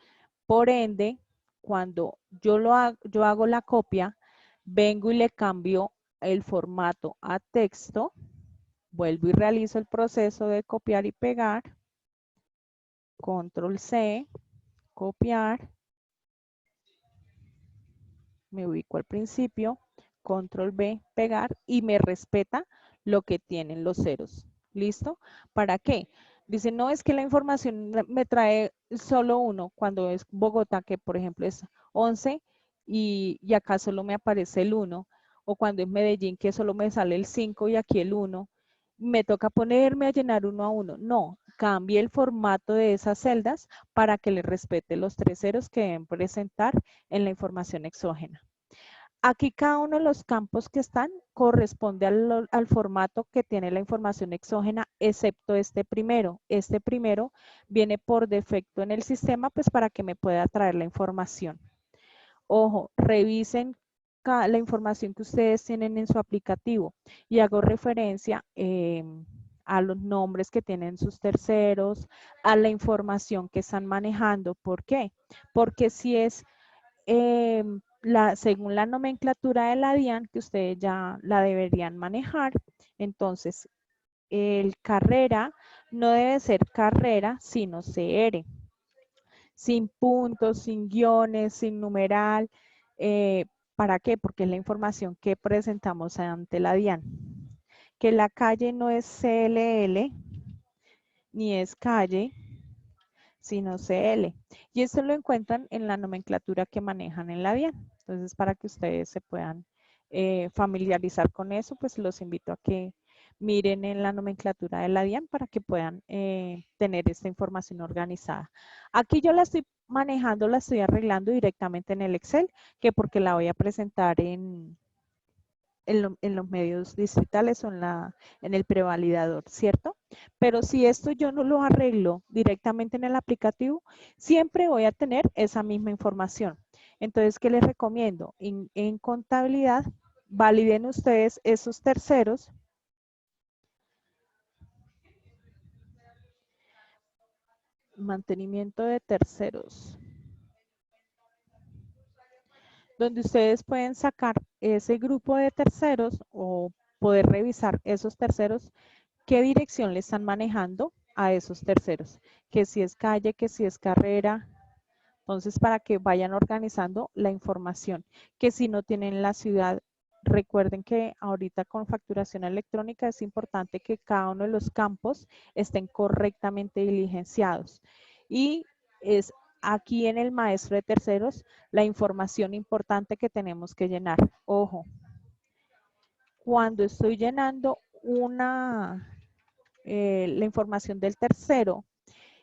Por ende, cuando yo hago la copia, vengo y le cambio el formato a texto, vuelvo y realizo el proceso de copiar y pegar, Control C, copiar, me ubico al principio, control B, pegar y me respeta lo que tienen los ceros. ¿Listo? ¿Para qué? Dice, no, es que la información me trae solo uno, cuando es Bogotá, que por ejemplo es 11 y acá solo me aparece el 1, o cuando es Medellín, que solo me sale el 5 y aquí el 1, me toca ponerme a llenar uno a uno. No, cambie el formato de esas celdas para que le respete los 3 ceros que deben presentar en la información exógena. Aquí cada uno de los campos que están corresponde al formato que tiene la información exógena, excepto este primero. Este primero viene por defecto en el sistema, pues para que me pueda traer la información. Ojo, revisen la información que ustedes tienen en su aplicativo y hago referencia a los nombres que tienen sus terceros, a la información que están manejando. ¿Por qué? Porque si es según la nomenclatura de la DIAN, que ustedes ya la deberían manejar, entonces el carrera no debe ser carrera, sino CR. Sin puntos, sin guiones, sin numeral. ¿Para qué? Porque es la información que presentamos ante la DIAN. Que la calle no es CLL, ni es calle, sino CL. Y esto lo encuentran en la nomenclatura que manejan en la DIAN. Entonces, para que ustedes se puedan familiarizar con eso, pues los invito a que miren en la nomenclatura de la DIAN para que puedan tener esta información organizada. Aquí yo la estoy manejando, la estoy arreglando directamente en el Excel, que porque la voy a presentar en los medios distritales o en el prevalidador, ¿cierto? Pero si esto yo no lo arreglo directamente en el aplicativo, siempre voy a tener esa misma información. Entonces, ¿qué les recomiendo? En contabilidad, validen ustedes esos terceros. Mantenimiento de terceros. Donde ustedes pueden sacar ese grupo de terceros o poder revisar esos terceros, qué dirección le están manejando a esos terceros, que si es calle, que si es carrera. Entonces, para que vayan organizando la información, que si no tienen la ciudad, recuerden que ahorita con facturación electrónica es importante que cada uno de los campos estén correctamente diligenciados. Y es aquí en el maestro de terceros la información importante que tenemos que llenar. Ojo, cuando estoy llenando la información del tercero,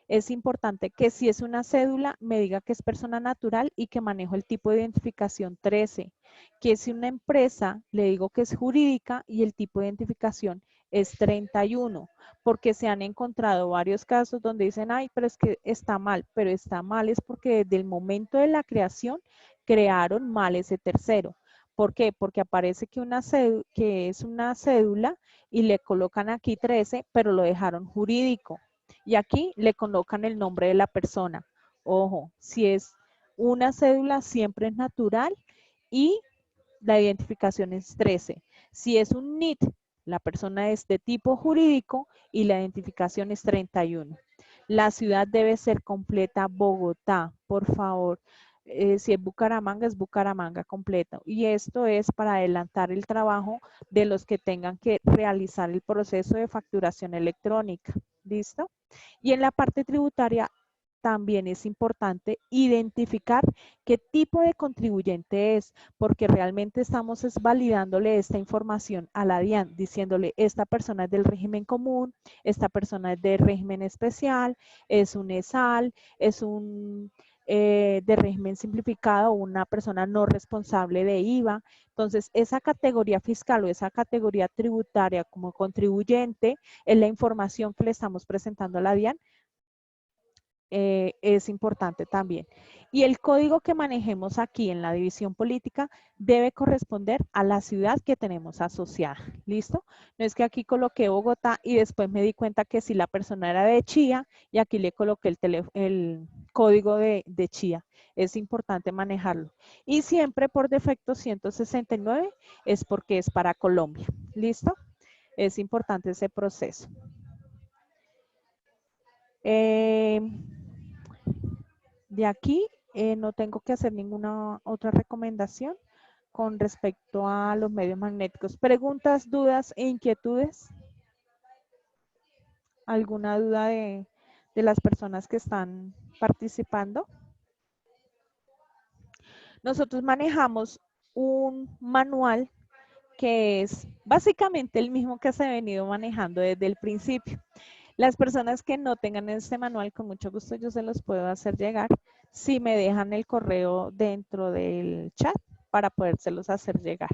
es importante que si es una cédula, me diga que es persona natural y que manejo el tipo de identificación 13. Que si una empresa, le digo que es jurídica y el tipo de identificación es 31. Porque se han encontrado varios casos donde dicen, ay, pero es que está mal. Pero está mal es porque desde el momento de la creación, crearon mal ese tercero. ¿Por qué? Porque aparece que es una cédula y le colocan aquí 13, pero lo dejaron jurídico. Y aquí le colocan el nombre de la persona. Ojo, si es una cédula siempre es natural y la identificación es 13. Si es un NIT, la persona es de tipo jurídico y la identificación es 31. La ciudad debe ser completa Bogotá, por favor. Si es Bucaramanga completo. Y esto es para adelantar el trabajo de los que tengan que realizar el proceso de facturación electrónica. ¿Listo? Y en la parte tributaria también es importante identificar qué tipo de contribuyente es, porque realmente estamos validándole esta información a la DIAN, diciéndole, esta persona es del régimen común, esta persona es del régimen especial, es un ESAL, es un de régimen simplificado, una persona no responsable de IVA. Entonces, esa categoría fiscal o esa categoría tributaria como contribuyente es la información que le estamos presentando a la DIAN. Es importante también. Y el código que manejemos aquí en la división política debe corresponder a la ciudad que tenemos asociada. ¿Listo? No es que aquí coloqué Bogotá y después me di cuenta que si la persona era de Chía y aquí le coloqué el código de Chía. Es importante manejarlo. Y siempre por defecto 169 es porque es para Colombia. ¿Listo? Es importante ese proceso. De aquí no tengo que hacer ninguna otra recomendación. con respecto a los medios magnéticos. ¿Preguntas, dudas e inquietudes? ¿Alguna duda de las personas que están participando? Nosotros manejamos un manual que es básicamente el mismo que se ha venido manejando desde el principio. Las personas que no tengan este manual, con mucho gusto yo se los puedo hacer llegar si me dejan el correo dentro del chat para podérselos hacer llegar.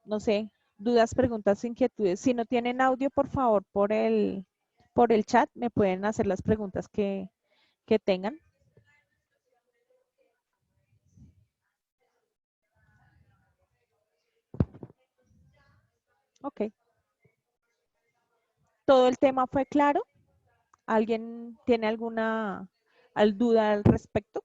No sé, dudas, preguntas, inquietudes. Si no tienen audio, por favor, por el chat me pueden hacer las preguntas que tengan. Ok. ¿Todo el tema fue claro? ¿Alguien tiene alguna duda al respecto?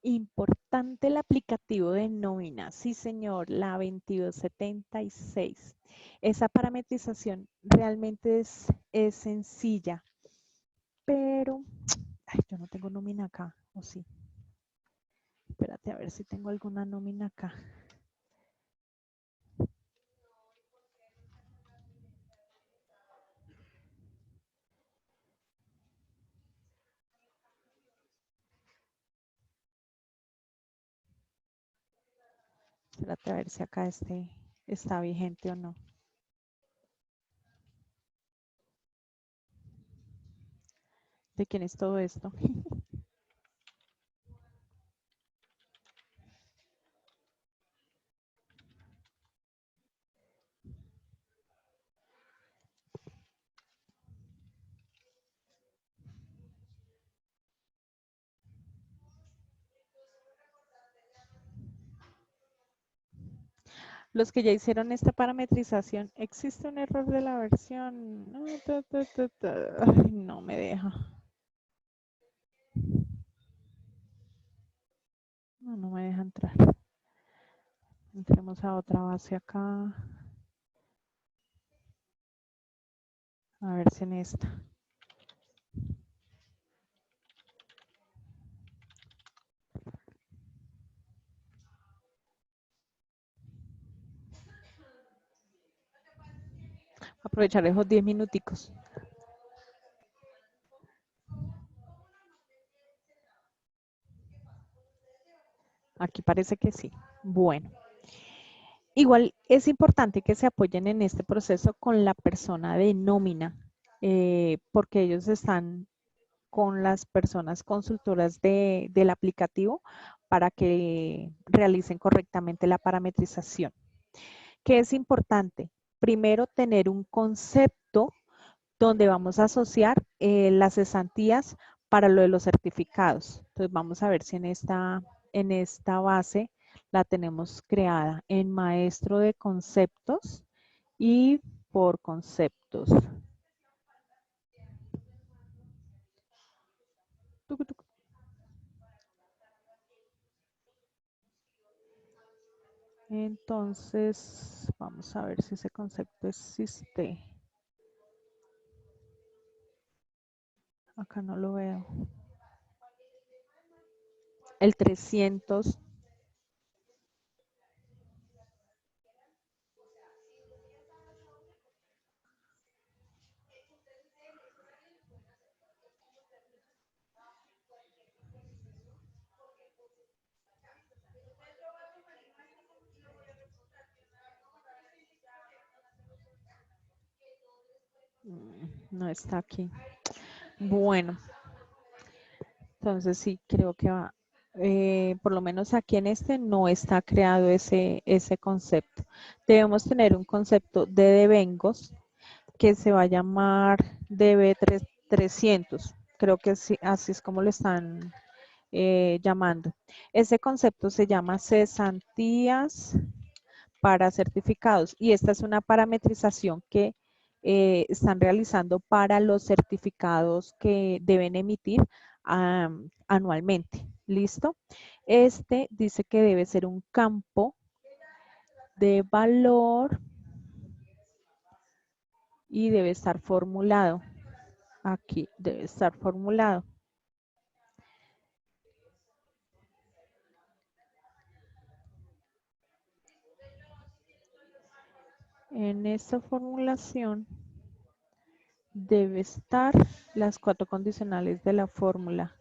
Importante el aplicativo de nómina. Sí, señor, la 2276. Esa parametrización realmente es sencilla, pero ay, yo no tengo nómina acá, ¿o sí? Espérate a ver si tengo alguna nómina acá. Espérate a ver si acá está vigente o no. ¿De quién es todo esto? Los que ya hicieron esta parametrización, ¿existe un error de la versión? No, ay, no me deja. No me deja entrar. Entremos a otra base acá. A ver si en esta. Aprovechar esos 10 minuticos. Aquí parece que sí. Bueno. Igual es importante que se apoyen en este proceso con la persona de nómina, porque ellos están con las personas consultoras del aplicativo para que realicen correctamente la parametrización. ¿Qué es importante? Primero, tener un concepto donde vamos a asociar las cesantías para lo de los certificados. Entonces, vamos a ver si en esta base la tenemos creada en maestro de conceptos y por conceptos. Entonces, vamos a ver si ese concepto existe. Acá no lo veo. El 300. No está aquí. Bueno, entonces sí, creo que va. Por lo menos aquí en este no está creado ese concepto. Debemos tener un concepto de devengos que se va a llamar DB300. Creo que sí, así es como lo están llamando. Ese concepto se llama cesantías para certificados y esta es una parametrización que están realizando para los certificados que deben emitir anualmente. ¿Listo? Este dice que debe ser un campo de valor y debe estar formulado. Aquí debe estar formulado. En esta formulación debe estar las 4 condicionales de la fórmula.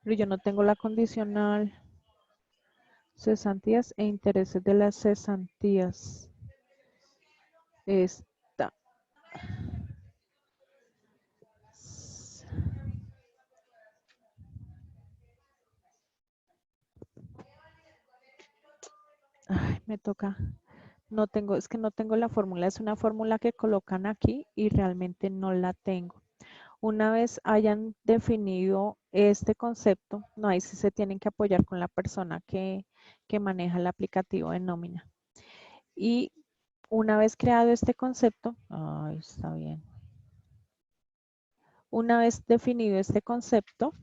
Pero yo no tengo la condicional cesantías e intereses de las cesantías. Esta. Ay, me toca. No tengo, es que no tengo la fórmula. Es una fórmula que colocan aquí y realmente no la tengo. Una vez hayan definido este concepto, no, ahí sí se tienen que apoyar con la persona que maneja el aplicativo de nómina. Y una vez creado este concepto, ay, está bien. Una vez definido este concepto,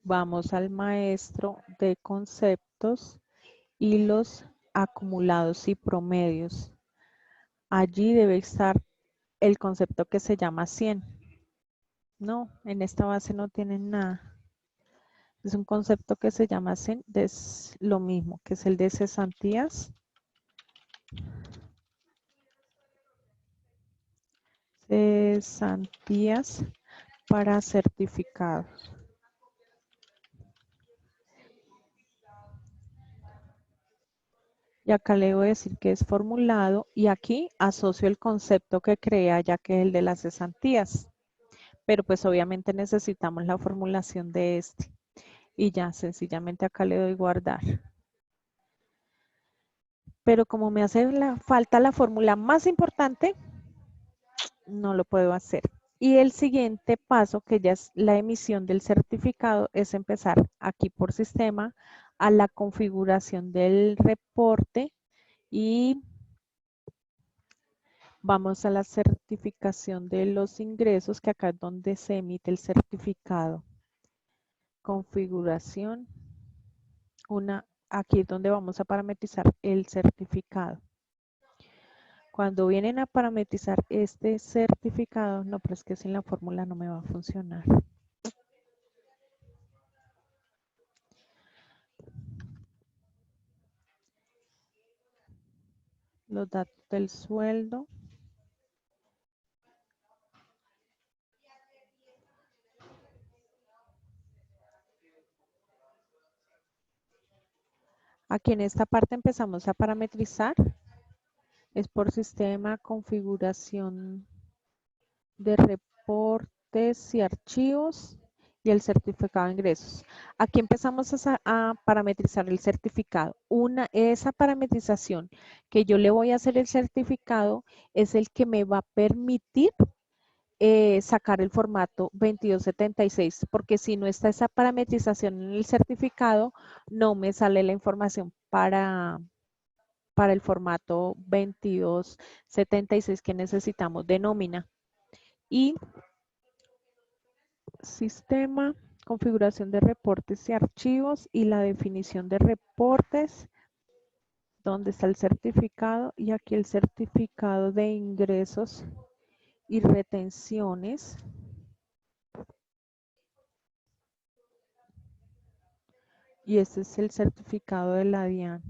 vamos al maestro de conceptos y los acumulados y promedios. Allí debe estar el concepto que se llama 100. No, en esta base no tienen nada. Es un concepto que se llama 100, es lo mismo, que es el de cesantías. Cesantías para certificados. Y acá le voy a decir que es formulado y aquí asocio el concepto que crea ya que es el de las cesantías. Pero pues obviamente necesitamos la formulación de este. Y ya sencillamente acá le doy guardar. Pero como me hace falta la fórmula más importante, no lo puedo hacer. Y el siguiente paso, que ya es la emisión del certificado, es empezar aquí por sistema a la configuración del reporte y vamos a la certificación de los ingresos, que acá es donde se emite el certificado. Configuración. Aquí es donde vamos a parametrizar el certificado. Cuando vienen a parametrizar este certificado, no, pero es que sin la fórmula no me va a funcionar. Los datos del sueldo. Aquí en esta parte empezamos a parametrizar. Es por sistema, configuración de reportes y archivos y el certificado de ingresos. Aquí empezamos a parametrizar el certificado. Esa parametrización que yo le voy a hacer el certificado es el que me va a permitir sacar el formato 2276, porque si no está esa parametrización en el certificado, no me sale la información para el formato 2276 que necesitamos de nómina. Y sistema, configuración de reportes y archivos y la definición de reportes, donde está el certificado y aquí el certificado de ingresos y retenciones. Y este es el certificado de la DIAN.